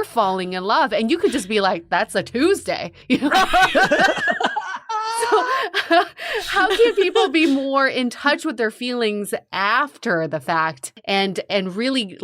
falling in love. And you could just be like, that's a Tuesday. You know? So how can people be more in touch with their feelings after the fact and really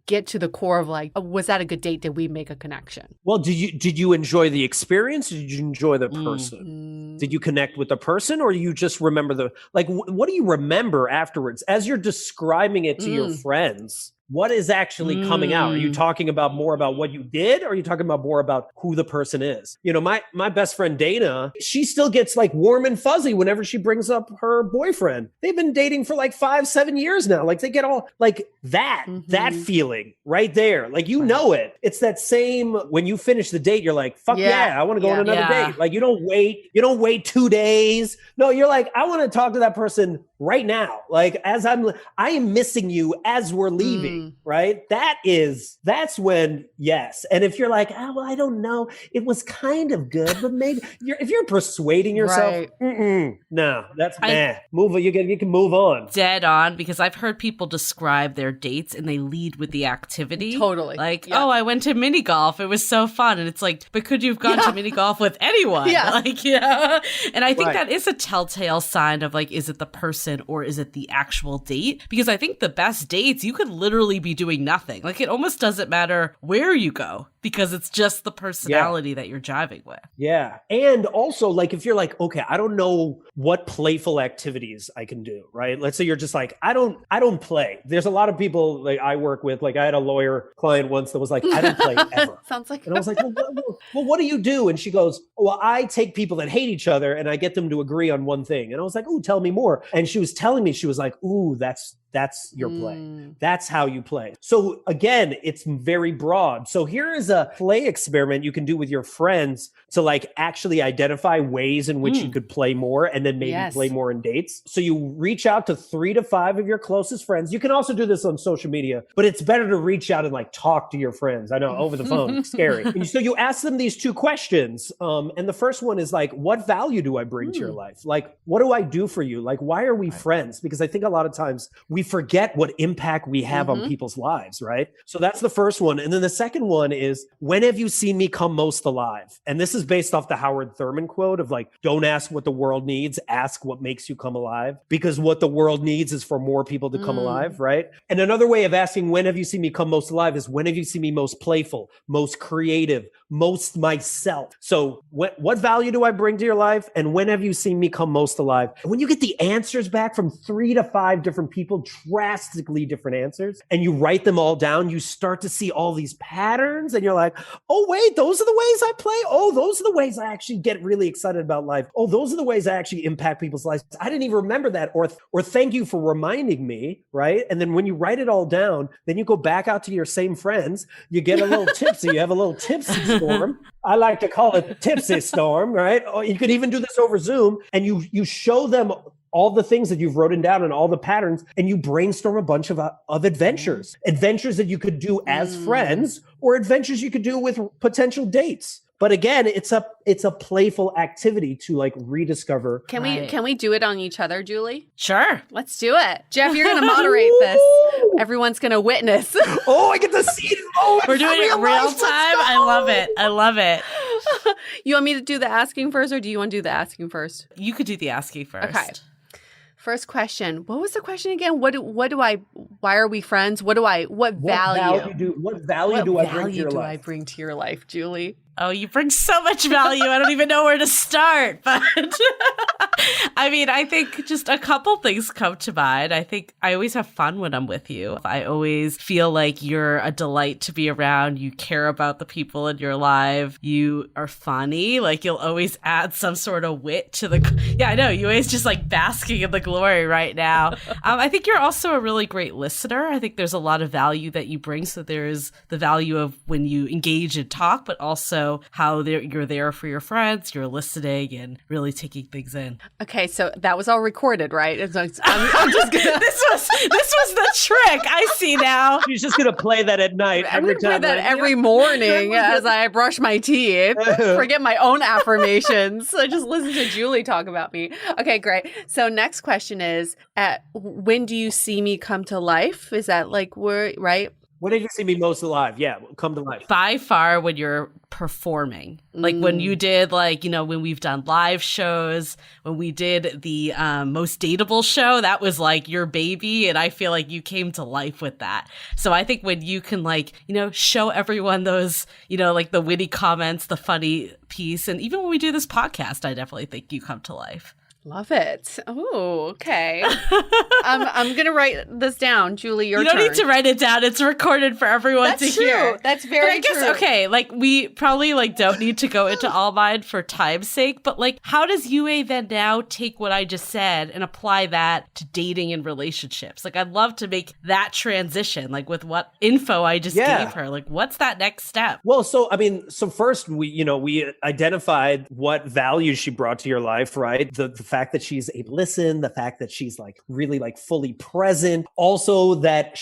get to the core of was that a good date? Did we make a connection? Well, did you enjoy the experience? Or did you enjoy the person? Did you connect with the person, or you just remember what do you remember afterwards as you're describing it to your friends? What is actually coming out? Are you talking about more about what you did, or are you talking about more about who the person is? You know, my best friend Dana, she still gets warm and fuzzy whenever she brings up her boyfriend. They've been dating for 5-7 years now. They get all that feeling right there. You know it. It's that same when you finish the date, you're like, fuck yeah, I want to go on another date. You don't wait 2 days. No, you're like, I want to talk to that person right now. I am missing you as we're leaving. Right? That's when, yes. And if you're like, oh, well, I don't know, it was kind of good, but maybe if you're persuading yourself, no, that's move on. You can move on. Dead on, because I've heard people describe their dates and they lead with the activity. Totally. Oh, I went to mini golf. It was so fun. And it's but could you have gone to mini golf with anyone? And I think that is a telltale sign of is it the person person or is it the actual date? Because I think the best dates, you could literally be doing nothing. Like it almost doesn't matter where you go because it's just the personality that you're jiving with. Yeah. And also like, if you're like, okay, I don't know what playful activities I can do, right? Let's say you're just like, I don't play. There's a lot of people like I work with, like I had a lawyer client once that was like, I don't play ever. Sounds like, and I was like, well, what do you do? And she goes, well, I take people that hate each other and I get them to agree on one thing. And I was like, ooh, tell me more. And she was telling me, she was like, ooh, that's your play. That's how you play. So again, it's very broad. So here is a play experiment you can do with your friends to like actually identify ways in which you could play more and then maybe play more in dates. So you reach out to 3 to 5 of your closest friends. You can also do this on social media, but it's better to reach out and like talk to your friends. I know over the phone, it's scary. And so you ask them these 2 questions. And the first one is like, what value do I bring to your life? Like, what do I do for you? Like, why are we friends? Because I think a lot of times we forget what impact we have on people's lives, right? So that's the first one. And then the second one is, when have you seen me come most alive? And this is based off the Howard Thurman quote of like, don't ask what the world needs, ask what makes you come alive. Because what the world needs is for more people to come alive, right? And another way of asking, when have you seen me come most alive, is when have you seen me most playful, most creative, most myself? So what value do I bring to your life? And when have you seen me come most alive? And when you get the answers back from 3 to 5 different people, drastically different answers, and you write them all down, you start to see all these patterns and you're like, oh wait, those are the ways I play. Oh, those are the ways I actually get really excited about life. Oh, those are the ways I actually impact people's lives. I didn't even remember that, or thank you for reminding me, right? And then when you write it all down, then you go back out to your same friends, you get a little tipsy, you have a little tipsy storm. I like to call it tipsy storm, right? Or you could even do this over Zoom, and you show them all the things that you've written down and all the patterns, and you brainstorm a bunch of adventures that you could do as friends, or adventures you could do with potential dates. But again, it's a playful activity to like rediscover. Can we do it on each other, Julie? Sure. Let's do it. Jeff, you're going to moderate this. Everyone's going to witness. Oh, I get to see it. Oh, we're doing it real time. I love it. You want me to do the asking first, or do you want to do the asking first? You could do the asking first. Okay. First question. What was the question again? Why are we friends? What value do I bring to your life, Julie? Oh, you bring so much value. I don't even know where to start. But I mean, I think just a couple things come to mind. I think I always have fun when I'm with you. I always feel like you're a delight to be around. You care about the people in your life. You are funny. Like you'll always add some sort of wit to I know. You always just like basking in the glory right now. I think you're also a really great listener. I think there's a lot of value that you bring. So there's the value of when you engage and talk, but also how you're there for your friends, you're listening and really taking things in. Okay, so that was all recorded, right? I'm just gonna... this was the trick. I see now. She's just gonna play that at night every time. Play that every morning as I brush my teeth. Forget my own affirmations. I just listen to Julie talk about me. Okay, great. So next question is, when do you see me come to life? Is that like right? When did you see me most alive? Yeah, come to life. By far when you're performing. Like when you did when we've done live shows, when we did the Most Dateable show, that was like your baby. And I feel like you came to life with that. So I think when you can show everyone those, like the witty comments, the funny piece. And even when we do this podcast, I definitely think you come to life. Love it. Oh, okay. I'm going to write this down. Julie, your turn. You don't need to write it down. It's recorded for everyone to hear. That's very true. But I guess, okay, we probably don't need to go into all mine for time's sake, but how does Yue then now take what I just said and apply that to dating and relationships? I'd love to make that transition, with what info I just gave her. What's that next step? Well, so first we identified what value she brought to your life, right? The fact that she's able to listen, the fact that she's really fully present. Also that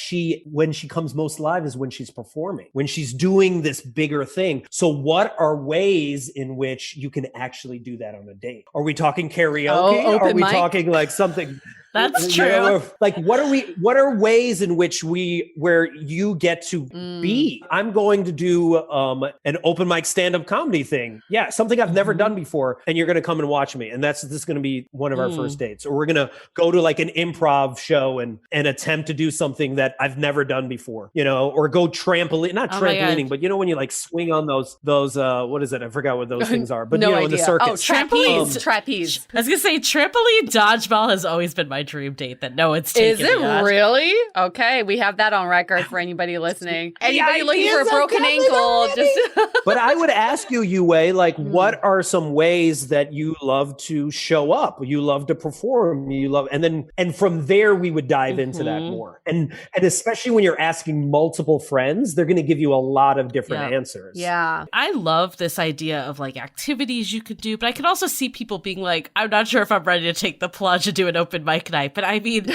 when she comes most alive is when she's performing, when she's doing this bigger thing. So what are ways in which you can actually do that on a date? Are we talking karaoke? Are we talking something That's You know, true. like, what are ways in which where you get to be? I'm going to do an open mic stand-up comedy thing. Yeah, something I've never done before, and you're going to come and watch me. And this is going to be one of our first dates. Or we're going to go to like an improv show and attempt to do something that I've never done before, you know, or go not trampolining, but you know, when you like swing on those what is it? I forgot what those things are, but No you know, in idea. the circus. Oh, trapeze. Trapeze. I was gonna say trampoline dodgeball has always been my dream date that no one's taken. Is it me on. really? Okay, we have that on record for anybody listening. Anybody looking for a broken ankle, But I would ask you, Yue, like, what are some ways that you love to show up? You love to perform. And from there we would dive into that more. And especially when you're asking multiple friends, they're going to give you a lot of different answers. Yeah. I love this idea of like activities you could do, but I can also see people being like, I'm not sure if I'm ready to take the plunge and do an open mic night. But I mean,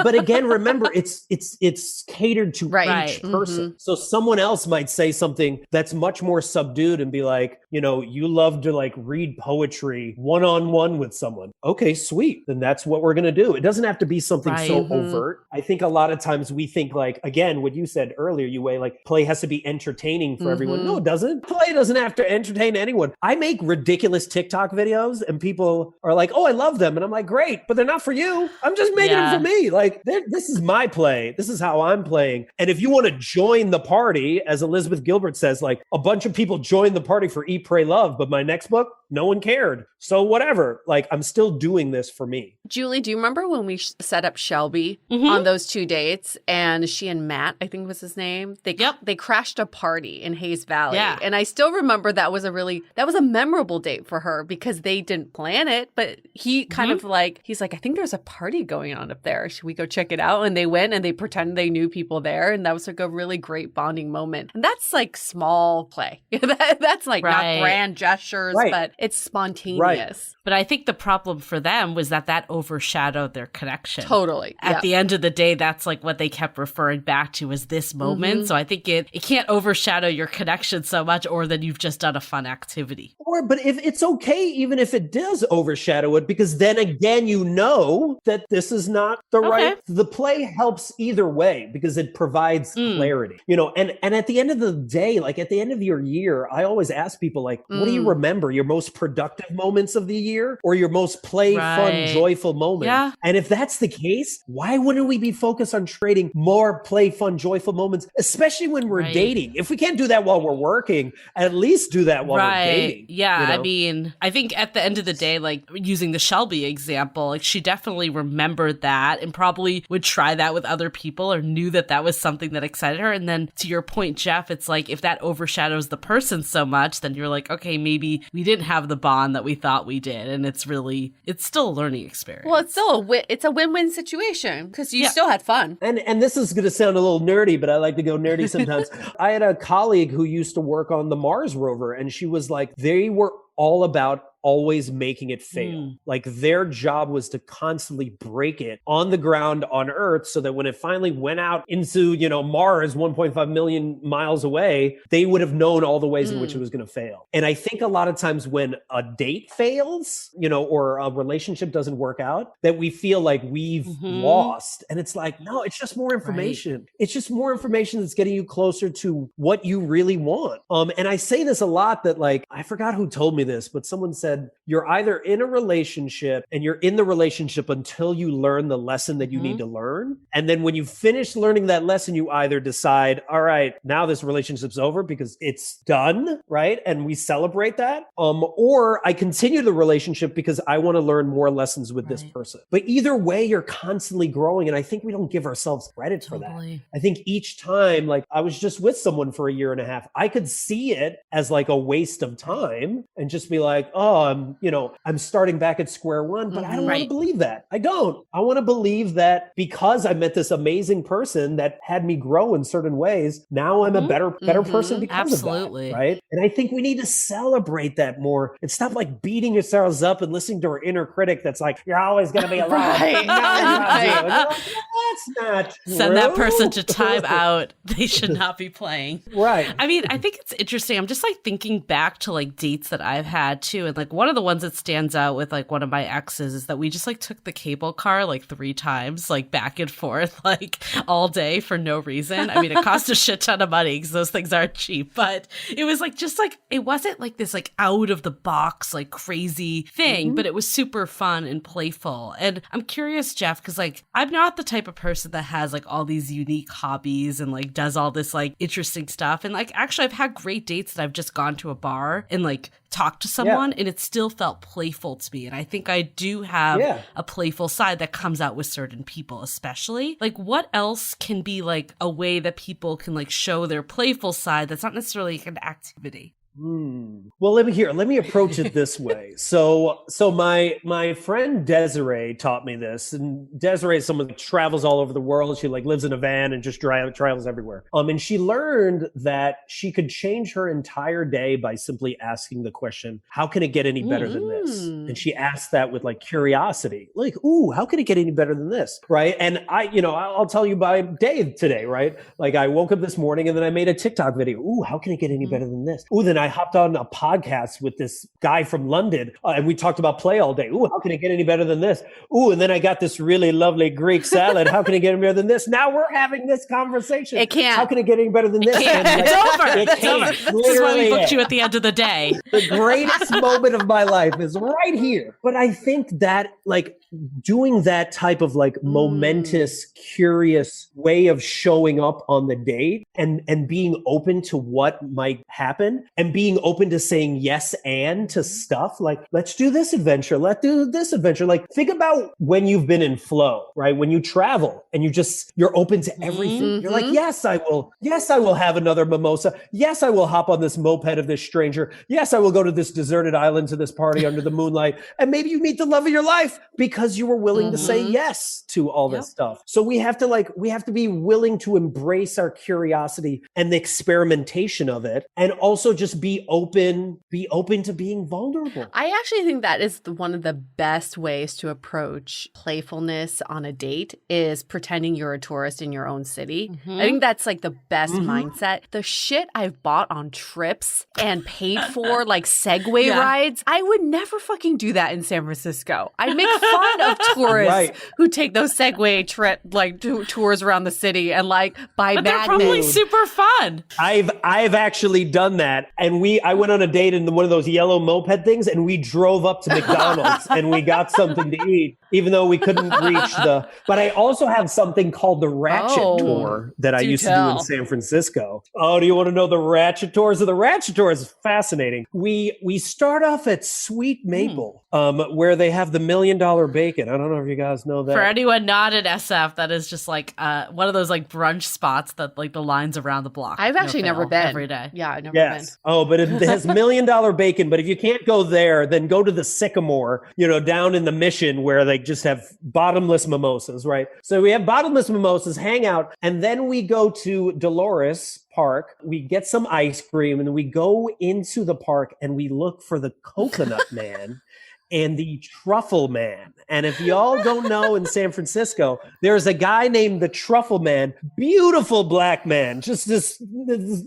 but again, remember, it's catered to each person. So someone else might say something that's much more subdued and be like, you know, you love to like read poetry one-on-one with someone. Okay, sweet. Then that's what we're going to do. It doesn't have to be something so overt. I think a lot of times we think like, again, what you said earlier, Yue, like play has to be entertaining for everyone. No, it doesn't. Play doesn't have to entertain anyone. I make ridiculous TikTok videos and people are like, oh, I love them. And I'm like, great, but they're not for you. I'm just making them for me. Like, this is my play. This is how I'm playing. And if you want to join the party, as Elizabeth Gilbert says, like a bunch of people joined the party for Eat, Pray, Love, but my next book, no one cared. So whatever, like I'm still doing this for me. Julie, do you remember when we set up Shelby on those 2 dates and she and Matt, I think was his name, they crashed a party in Hayes Valley. Yeah. And I still remember that was a memorable date for her because they didn't plan it, but he kind of like, he's like, I think there's a party going on up there. Should we go check it out? And they went and they pretended they knew people there. And that was like a really great bonding moment. And that's like small play. That's like not grand gestures, but it's spontaneous. Right. But I think the problem for them was that overshadowed their connection. Totally. At the end of the day, that's like what they kept referring back to was this moment. So I think it can't overshadow your connection so much, or that you've just done a fun activity. But if it's okay, even if it does overshadow it, because then again, you know that this is not the right. The play helps either way because it provides clarity, you know. And at the end of the day, like at the end of your year, I always ask people like, what do you remember? Your most productive moments of the year, or your most play, fun, joyful moments? Yeah. And if that's the case, why wouldn't we be focused on creating more play, fun, joyful moments, especially when we're dating? If we can't do that while we're working, at least do that while we're dating. Yeah. You know? I mean, I think at the end of the day, like using the Shelby example, like she definitely remembered that and probably would try that with other people or knew that was something that excited her. And then to your point, Jeff, it's like if that overshadows the person so much, then you're like, okay, maybe we didn't have the bond that we thought we did. And it's still a learning experience. Well, it's still it's a win-win situation because you still had fun. And this is going to sound a little nerdy, but I like to go nerdy sometimes. I had a colleague who used to work on the Mars rover, and she was like, they were all about always making it fail. Like their job was to constantly break it on the ground on Earth so that when it finally went out into, you know, Mars 1.5 million miles away, they would have known all the ways in which it was going to fail. And I think a lot of times when a date fails, you know, or a relationship doesn't work out, that we feel like we've lost. And it's like, no, it's just more information. Right. It's just more information that's getting you closer to what you really want. And I say this a lot that like, I forgot who told me this, but someone said, you're either in a relationship and you're in the relationship until you learn the lesson that you need to learn. And then when you finish learning that lesson, you either decide, all right, now this relationship's over because it's done, right? And we celebrate that. Or I continue the relationship because I want to learn more lessons with this person. But either way, you're constantly growing. And I think we don't give ourselves credit for that. I think each time, like I was just with someone for 1.5 years, I could see it as like a waste of time and just be like, oh, I'm starting back at square one, but I don't want to believe that. I don't. I want to believe that because I met this amazing person that had me grow in certain ways, now I'm a better person because of that, right? And I think we need to celebrate that more and stop like beating yourselves up and listening to our inner critic that's like, you're always going to be alone. Right. No, you're not. Like, that's not true. Send that person to time out. They should not be playing. Right. I mean, I think it's interesting. I'm just like thinking back to like dates that I've had too, and like like one of the ones that stands out with like one of my exes is that we just like took the cable car like 3 times, like back and forth, like all day for no reason. I mean, it cost a shit ton of money because those things aren't cheap, but it was like just like it wasn't like this like out of the box like crazy thing, but it was super fun and playful. And I'm curious, Jeff, because like I'm not the type of person that has like all these unique hobbies and like does all this like interesting stuff. And like actually I've had great dates that I've just gone to a bar and like talked to someone and it still felt playful to me. And I think I do have a playful side that comes out with certain people, especially. Like what else can be like a way that people can like show their playful side that's not necessarily like an activity? Well, let me approach it this way. So my friend Desiree taught me this, and Desiree is someone that travels all over the world. She like lives in a van and just travels everywhere. And she learned that she could change her entire day by simply asking the question, how can it get any better than this? And she asked that with like curiosity, like, ooh, how can it get any better than this? Right. And I'll tell you by day today, right? Like I woke up this morning and then I made a TikTok video. Ooh, how can it get any better than this? Ooh, then I hopped on a podcast with this guy from London and we talked about play all day. Ooh, how can it get any better than this? Ooh, and then I got this really lovely Greek salad. How can it get any better than this? Now we're having this conversation. It can't. How can it get any better than this? It's over. It's over. This is why we booked you at the end of the day. The greatest moment of my life is right here. But I think that like doing that type of like momentous, curious way of showing up on the date and being open to what might happen and being open to saying yes and to stuff like, let's do this adventure. Let's do this adventure. Like think about when you've been in flow, right? When you travel and you're open to everything. You're like, yes, I will. Yes, I will have another mimosa. Yes, I will hop on this moped of this stranger. Yes, I will go to this deserted island to this party under the moonlight. And maybe you meet the love of your life because you were willing to say yes to all this stuff. So we have to be willing to embrace our curiosity and the experimentation of it, and also just be open to being vulnerable. I actually think that is one of the best ways to approach playfulness on a date is pretending you're a tourist in your own city. I think that's like the best mindset. The shit I've bought on trips and paid for like Segway rides, I would never fucking do that in San Francisco. I'd make fun of tourists who take those Segway tours around the city and like buy magnets. They're probably super fun. I've actually done that, and I went on a date in one of those yellow moped things, and we drove up to McDonald's and we got something to eat, even though we couldn't reach the. But I also have something called the Ratchet Tour that I used to do in San Francisco. Oh, do you want to know the Ratchet Tour? So the Ratchet Tour is fascinating. We start off at Sweet Maple, where they have the $1 million bacon. I don't know if you guys know that. For anyone not in SF, that is just like one of those like brunch spots that like the lines around the block. I've actually never been every day. Yeah, I've never been. Oh, but it has $1 million bacon. But if you can't go there, then go to the Sycamore, down in the Mission where they just have bottomless mimosas, right? So we have bottomless mimosas, hang out, and then we go to Dolores Park. We get some ice cream, and we go into the park and we look for the Coconut Man and the Truffle Man. And if y'all don't know, in San Francisco, there's a guy named the Truffle Man, beautiful black man, just this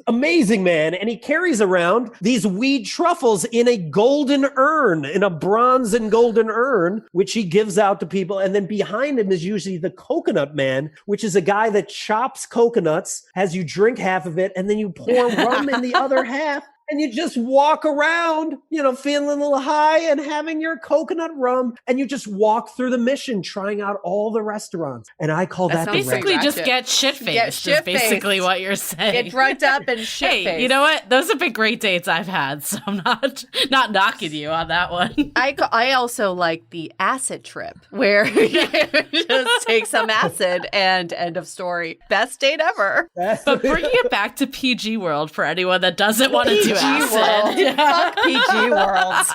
amazing man. And he carries around these weed truffles in a golden urn, in a bronze and golden urn, which he gives out to people. And then behind him is usually the Coconut Man, which is a guy that chops coconuts, has you drink half of it, and then you pour rum in the other half. And you just walk around, feeling a little high and having your coconut rum. And you just walk through the Mission trying out all the restaurants. And I call that basically just get shit-faced is basically what you're saying. Get drugged up and shit-faced. Hey, you know what? Those have been great dates I've had. So I'm not knocking you on that one. I also like the acid trip where you just take some acid and end of story. Best date ever. But bringing it back to PG World for anyone that doesn't want to do acid. Fuck PG World.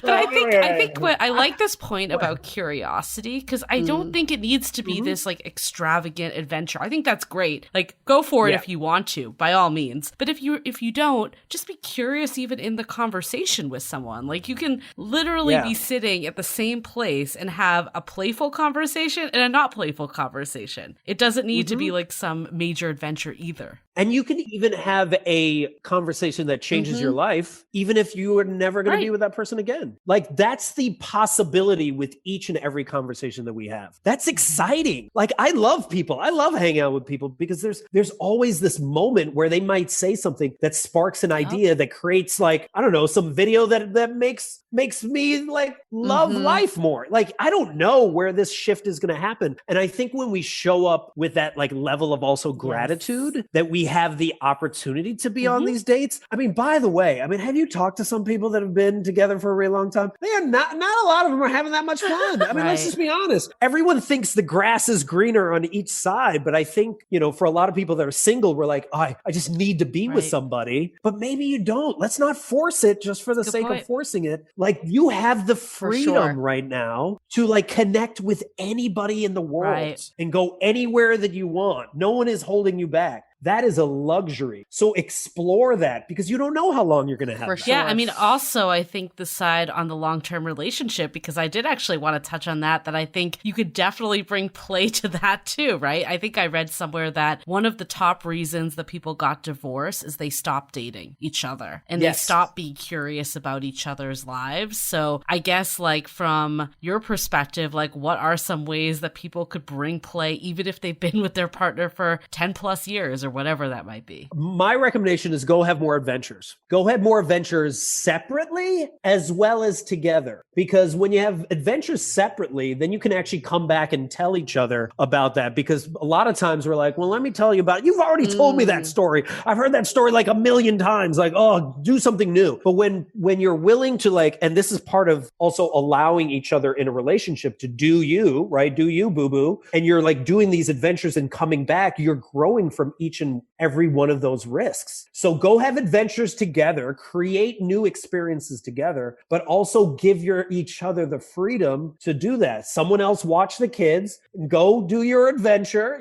But I think what I like this point about curiosity, because I don't think it needs to be this like extravagant adventure. I think that's great. Like go for it if you want to, by all means. But if you don't, just be curious even in the conversation with someone. Like you can literally be sitting at the same place and have a playful conversation and a not playful conversation. It doesn't need to be like some major adventure either. And you can even have a conversation that changes your life, even if you are never going to be with that person again. again. Like that's the possibility with each and every conversation that we have. That's exciting. Like I love people. I love hanging out with people because there's always this moment where they might say something that sparks an idea that creates like, I don't know, some video that makes me like love life more. Like I don't know where this shift is going to happen. And I think when we show up with that like level of also gratitude that we have the opportunity to be on these dates. I mean, by the way, have you talked to some people that have been together for a really long time? They are not a lot of them are having that much fun. I mean, let's just be honest. Everyone thinks the grass is greener on each side, but I think, for a lot of people that are single, we're like, oh, I just need to be with somebody, but maybe you don't. Let's not force it just for the sake of forcing it. Like you have the freedom right now to like connect with anybody in the world and go anywhere that you want. No one is holding you back. That is a luxury. So explore that because you don't know how long you're going to have. For sure. Yeah, also I think the side on the long-term relationship, because I did actually want to touch on that I think you could definitely bring play to that too, right? I think I read somewhere that one of the top reasons that people got divorced is they stopped dating each other and they stopped being curious about each other's lives. So I guess like from your perspective, like what are some ways that people could bring play even if they've been with their partner for 10 plus years or whatever that might be? My recommendation is go have more adventures. Go have more adventures separately as well as together. Because when you have adventures separately, then you can actually come back and tell each other about that. Because a lot of times we're like, well, let me tell you about it. You've already told me that story. I've heard that story like a million times. Like, oh, do something new. But when you're willing to like, and this is part of also allowing each other in a relationship to do you, right? Do you, boo-boo. And you're like doing these adventures and coming back, you're growing from each and every one of those risks. So go have adventures together, create new experiences together, but also give each other the freedom to do that. Someone else watch the kids, go do your adventure,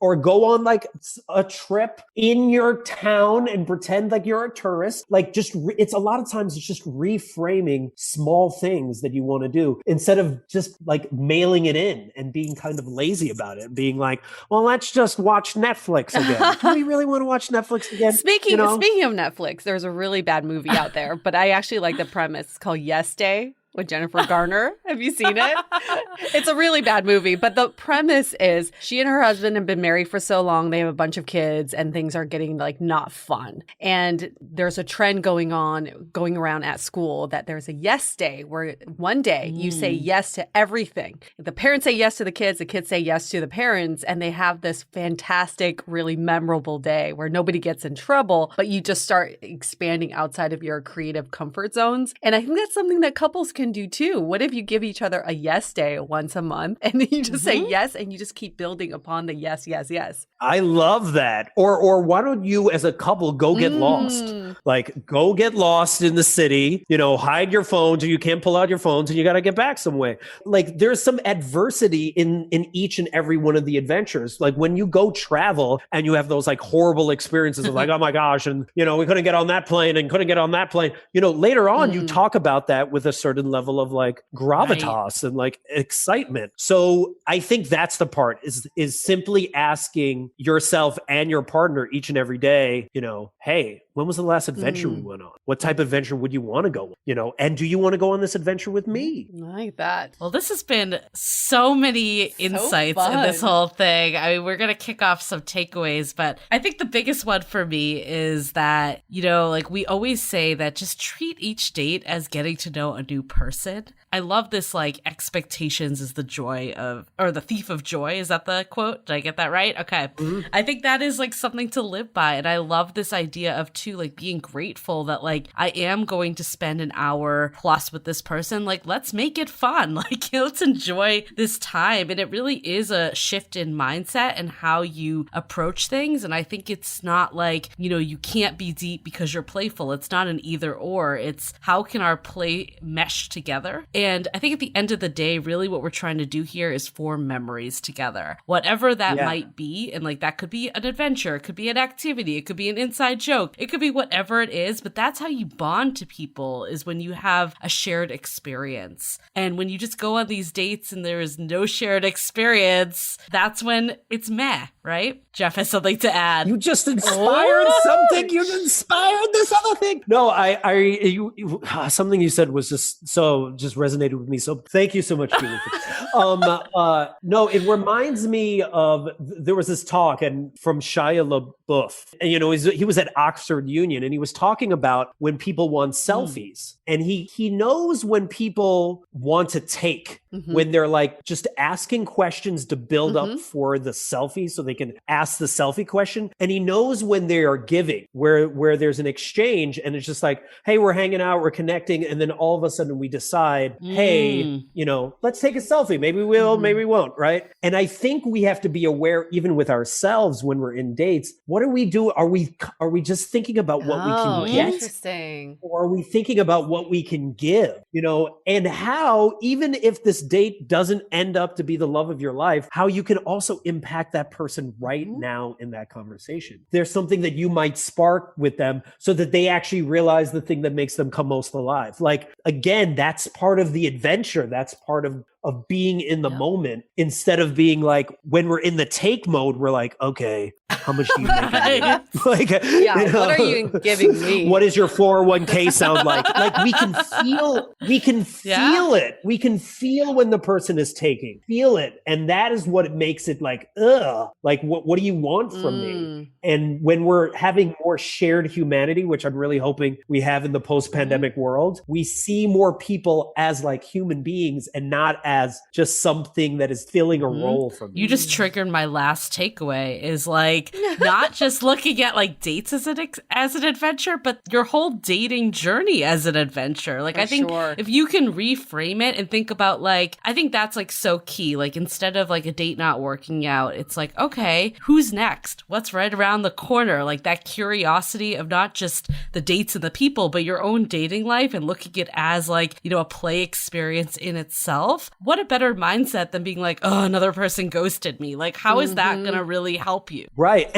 or go on like a trip in your town and pretend like you're a tourist. Like it's a lot of times it's just reframing small things that you want to do instead of just like mailing it in and being kind of lazy about it, being like, well, let's just watch Netflix again. Do we really want to watch Netflix again? Speaking of Netflix, there's a really bad movie out there, but I actually like the premise. It's called Yes Day with Jennifer Garner. Have you seen it? It's a really bad movie, but the premise is she and her husband have been married for so long. They have a bunch of kids and things are getting like not fun. And there's a trend going around at school that there's a yes day where one day you say yes to everything. The parents say yes to the kids say yes to the parents, and they have this fantastic, really memorable day where nobody gets in trouble, but you just start expanding outside of your creative comfort zones. And I think that's something that couples can do too. What if you give each other a yes day once a month and then you just say yes and you just keep building upon the yes, yes, yes. I love that. Or why don't you as a couple go get lost? Like go get lost in the city, hide your phones, or you can't pull out your phones and you got to get back some way. Like there's some adversity in each and every one of the adventures. Like when you go travel and you have those like horrible experiences of like, oh my gosh, and we couldn't get on that plane and couldn't get on that plane. Later on you talk about that with a certain level of like gravitas and like excitement. So I think that's the part is simply asking yourself and your partner each and every day, hey, when was the last adventure we went on? What type of adventure would you want to go on? And do you want to go on this adventure with me? I like that. Well, this has been so many insights in this whole thing. I mean, we're going to kick off some takeaways, but I think the biggest one for me is that, like we always say that just treat each date as getting to know a new person. I love this, like, expectations is the joy of, or the thief of joy. Is that the quote? Did I get that right? Okay. I think that is like something to live by. And I love this idea of too, like being grateful that like, I am going to spend an hour plus with this person. Like, let's make it fun. Like, let's enjoy this time. And it really is a shift in mindset and how you approach things. And I think it's not like, you can't be deep because you're playful. It's not an either or. It's how can our play mesh together? And I think at the end of the day, really what we're trying to do here is form memories together, whatever that might be. And like, that could be an adventure. It could be an activity. It could be an inside joke. It could could be whatever it is, but that's how you bond to people, is when you have a shared experience. And when you just go on these dates and there is no shared experience, that's when it's meh, right? Jeff has something to add. You just inspired something. You inspired this other thing. No, something you said was just resonated with me. So thank you so much, Julie. No, it reminds me of, there was this talk from Shia LaBeouf, and he was at Oxford Union, and he was talking about when people want selfies, and he knows when people want to take, when they're like just asking questions to build up for the selfie so they can ask the selfie question, and he knows when they are giving, where there's an exchange, and it's just like, hey, we're hanging out, we're connecting, and then all of a sudden we decide, hey, let's take a selfie. Maybe we'll, maybe we won't, right? And I think we have to be aware, even with ourselves, when we're in dates, what do we do? Are we just thinking about what we can get? Interesting. Or are we thinking about what we can give? And how, even if this date doesn't end up to be the love of your life, how you can also impact that person right now in that conversation. There's something that you might spark with them so that they actually realize the thing that makes them come most alive. Like, again, that's part of the adventure. That's part of being in the moment, instead of being like, when we're in the take mode, we're like, okay, how much do you make? Like, what are you giving me? What does your 401k sound like? Like, we can feel it. We can feel when the person is taking, feel it. And that is what it makes it like, like, what do you want from me? And when we're having more shared humanity, which I'm really hoping we have in the post-pandemic world, we see more people as like human beings and not as just something that is filling a role from you. Just triggered my last takeaway, is like, not just looking at like dates as an adventure, but your whole dating journey as an adventure. Like, I think if you can reframe it and think about, like, I think that's like so key. Like, instead of like a date not working out, it's like, okay, who's next? What's right around the corner? Like, that curiosity of not just the dates and the people, but your own dating life, and looking at it as like, a play experience in itself. What a better mindset than being like, oh, another person ghosted me. Like, how is that going to really help you? Right.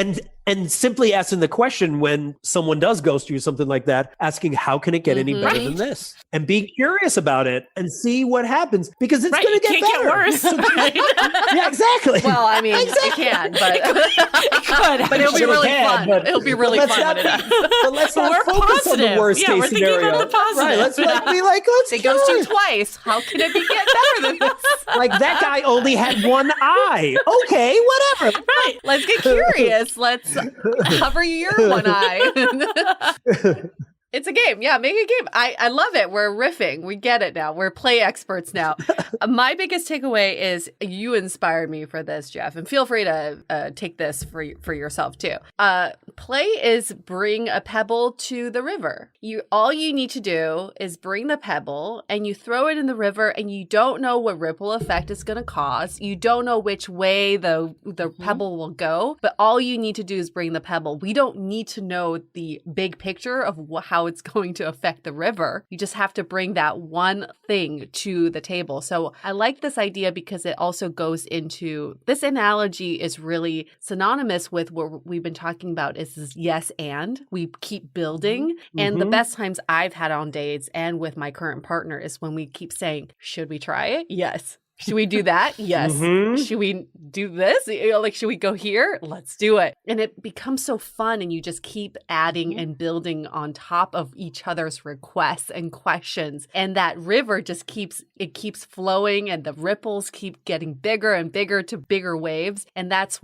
And simply asking the question when someone does ghost you, something like that, asking, how can it get any better than this? And being curious about it and see what happens, because it's going to get better. Get worse. Yeah, exactly. Well, I mean, it can, but it could. But it'll be really fun. It'll be really fun. But let's not focus on the worst case scenario. About the positive. Right. Let's be like, let's they ghost you twice. How can it get better than this? Like, that guy only had one eye. Okay, whatever. Right. Let's get curious. Let's cover your one eye. It's a game. Yeah, make a game. I love it. We're riffing. We get it now. We're play experts now. My biggest takeaway is you inspired me for this, Jeff. And feel free to take this for yourself too. Play is bring a pebble to the river. All you need to do is bring the pebble and you throw it in the river, and you don't know what ripple effect it's going to cause. You don't know which way the pebble will go, but all you need to do is bring the pebble. We don't need to know the big picture of how it's going to affect the river. You just have to bring that one thing to the table. So I like this idea because it also goes into, this analogy is really synonymous with what we've been talking about, is this yes and. We keep building. And the best times I've had on dates and with my current partner is when we keep saying, should we try it? Yes. Should we do that? Yes. Should we do this? Like, should we go here? Let's do it. And it becomes so fun, and you just keep adding and building on top of each other's requests and questions. And that river just keeps flowing, and the ripples keep getting bigger and bigger to bigger waves. And that's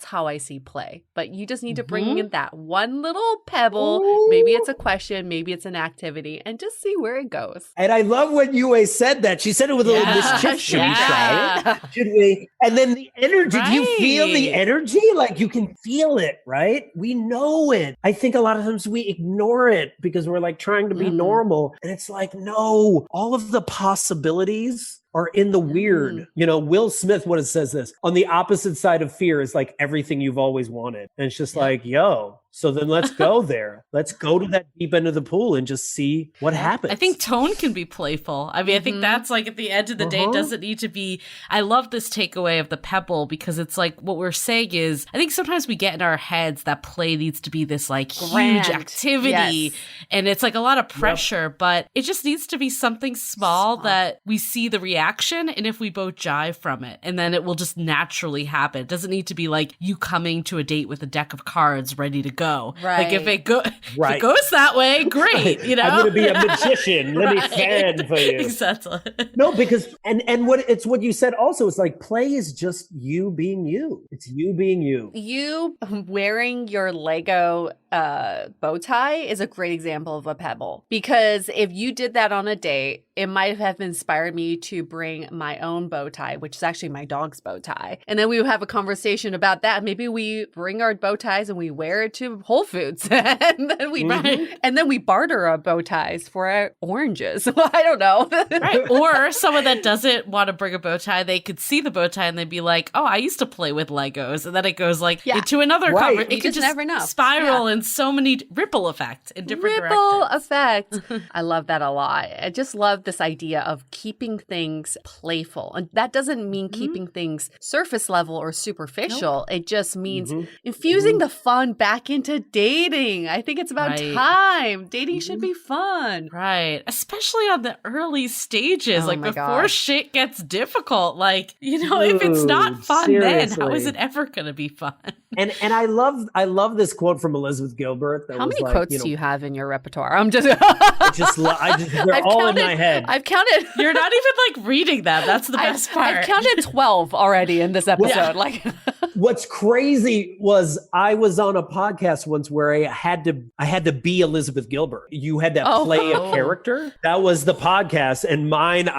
how I see play. But you just need to bring in that one little pebble. Ooh. Maybe it's a question, maybe it's an activity, and just see where it goes. And I love when Yue said that. She said it with a little mischief. Should we try it? Should we? And then the energy, do you feel the energy? Like, you can feel it, right? We know it. I think a lot of times we ignore it because we're like trying to be normal. And it's like, no, all of the possibilities are in the weird. You know, Will Smith, what it says this, on the opposite side of fear is like everything you've always wanted. And it's just like, yo, so then let's go there. Let's go to that deep end of the pool and just see what happens. I think tone can be playful. I mean, I think that's like at the end of the day, it doesn't need to be. I love this takeaway of the pebble because it's like what we're saying is, I think sometimes we get in our heads that play needs to be this like huge activity. And it's like a lot of pressure, but it just needs to be something small that we see the reaction. And if we both jive from it, and then it will just naturally happen. It doesn't need to be like you coming to a date with a deck of cards ready to go. Like if it goes that way, great. You know, I'm going to be a magician. Let me fan for you. Exactly. No, because and what you said also is like play is just you being you. It's you being you. You wearing your Lego bow tie is a great example of a pebble, because if you did that on a date, it might have inspired me to bring my own bow tie, which is actually my dog's bow tie. And then we would have a conversation about that. Maybe we bring our bow ties and we wear it to Whole Foods and then we barter our bow ties for our oranges. I don't know. Right. Or someone that doesn't want to bring a bow tie, they could see the bow tie and they'd be like, oh, I used to play with Legos. And then it goes like into another conversation. It could just never know. Spiral in so many ripple effects in different directions. Effect. I love that a lot. I just love this idea of keeping things playful. And that doesn't mean keeping things surface level or superficial. It just means infusing the fun back into dating. I think it's about time. Dating should be fun. Right. Especially on the early stages, before shit gets difficult. Like, you know, if it's not fun then, how is it ever going to be fun? And I love this quote from Elizabeth Gilbert. How many quotes do you have in your repertoire? I'm just they're all in my head. I've counted. You're not even like reading them. That's the best part. I've counted 12 already in this episode. Like, what's crazy was I was on a podcast once where I had to be Elizabeth Gilbert. You had to play a character. That was the podcast, and mine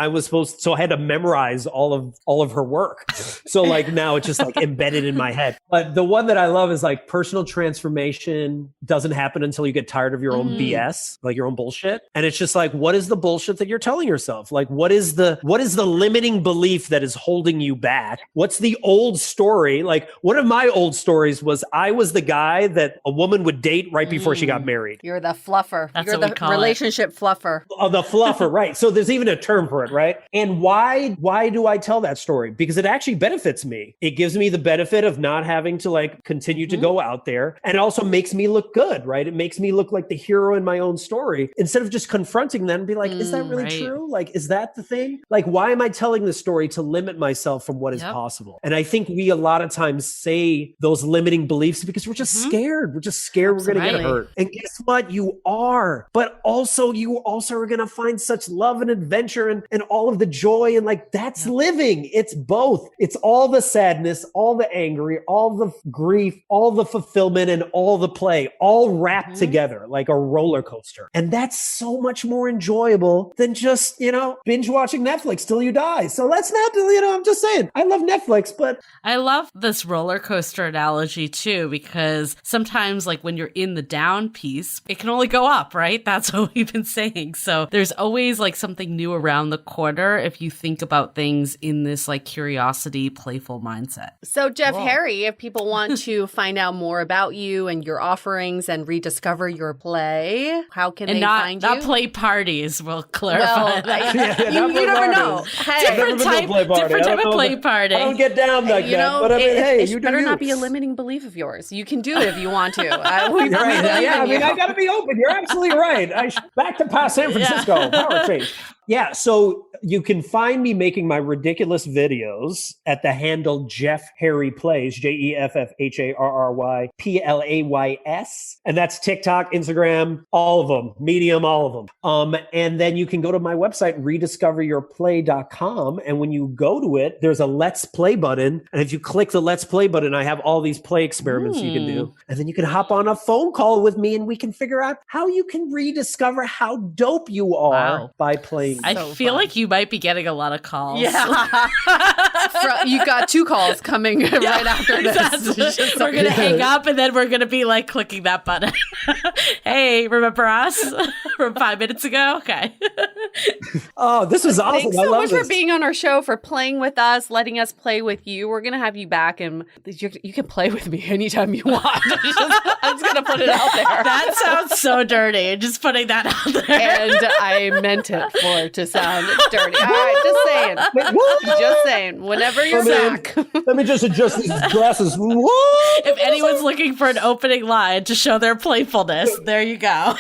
so I had to memorize all of her work. So like now it's just like embedded in my head. But the one that I love is like personal transformation doesn't happen until you get tired of your own BS, like your own bullshit. And it's just like, what is the bullshit that you're telling yourself? Like, what is the limiting belief that is holding you back? What's the old story? Like one of my old stories was I was the guy that a woman would date right before she got married. You're the fluffer. That's You're what we call relationship fluffer. Oh, the fluffer, right. So there's even a term for it, right? And why do I tell that story? Because it actually benefits me. It gives me the benefit of not having to like continue to go out there. And it also makes me look good, right? It makes me look like the hero in my own story instead of just confronting them and be like, is that really true? Like, is that the thing? Like, why am I telling the story to limit myself from what is possible? And I think we a lot of times say those limiting beliefs because we're just scared. We're just scared we're going to get hurt. And guess what? You are. But also, you also are going to find such love and adventure and all of the joy. And like, that's living. It's both. It's all the sadness, all the angry, all the grief, all the fulfillment, and all the play, all wrapped together like a roller coaster. And that's so much more enjoyable than just, binge watching Netflix till you die. So let's not, I'm just saying, I love Netflix, but I love this roller coaster analogy too, because sometimes like when you're in the down piece, it can only go up, right? That's what we've been saying. So there's always like something new around the corner if you think about things in this like curiosity, playful mindset. So Jeff Harry, if people want to find out more about you and your offerings and rediscover your play, how can they find you? Not play parties, we'll clarify that. You never know. Hey, different type of play party. I don't get down like that. But I mean, it better not be a limiting belief of yours. You can do it if you want to. I got to be open. You're absolutely right. Back to San Francisco. Power change. Yeah, so you can find me making my ridiculous videos at the handle Jeff Harry Plays, JeffHarryPlays. And that's TikTok, Instagram, all of them, Medium, all of them. And then you can go to my website, rediscoveryourplay.com. And when you go to it, there's a Let's Play button. And if you click the Let's Play button, I have all these play experiments you can do. And then you can hop on a phone call with me and we can figure out how you can rediscover how dope you are by playing. I feel like you might be getting a lot of calls. Yeah. You got 2 calls coming right after this. We're going to hang up and then we're going to be like clicking that button. Hey, remember us from 5 minutes ago? Okay. Oh, this was awesome. Thanks so much for being on our show, for playing with us, letting us play with you. We're going to have you back and you can play with me anytime you want. I'm just going to put it out there. That sounds so dirty. Just putting that out there. And I meant it for it to sound dirty. All right, just saying. Wait, just saying. Whenever you're back. Let me just adjust these glasses. What? If anyone's looking for an opening line to show their playfulness, there you go.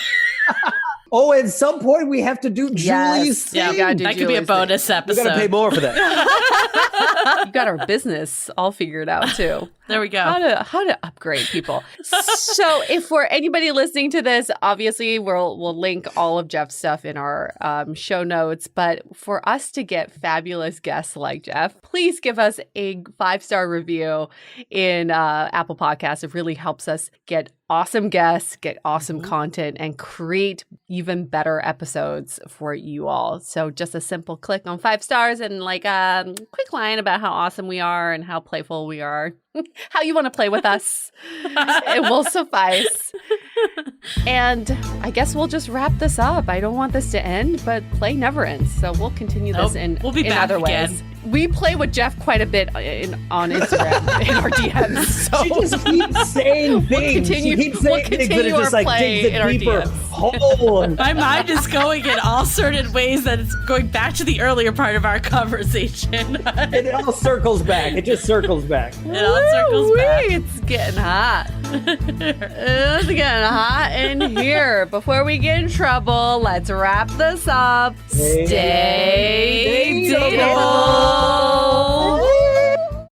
Oh, at some point we have to do Julie's thing. Yeah, that could be a bonus episode. We got to pay more for that. You got our business all figured out too. There we go. How to upgrade people. So if for anybody listening to this, obviously we'll link all of Jeff's stuff in our show notes. But for us to get fabulous guests like Jeff, please give us a 5-star review in Apple Podcasts. It really helps us get awesome guests, get awesome content, and create even better episodes for you all. So just a simple click on 5 stars and like a quick line about how awesome we are and how playful we are. How you want to play with us. It will suffice. And I guess we'll just wrap this up. I don't want this to end, but play never ends. So we'll continue this we'll be back other again. ways. We play with Jeff quite a bit on Instagram in our DMs. So She just keeps saying things. She keeps saying things, but it just like digs a deeper hole. My mind is going in all certain ways that it's going back to the earlier part of our conversation. And it all circles back. It just circles back. It all circles back. It's getting hot. It's getting hot in here. Before we get in trouble, let's wrap this up. Stay dateable.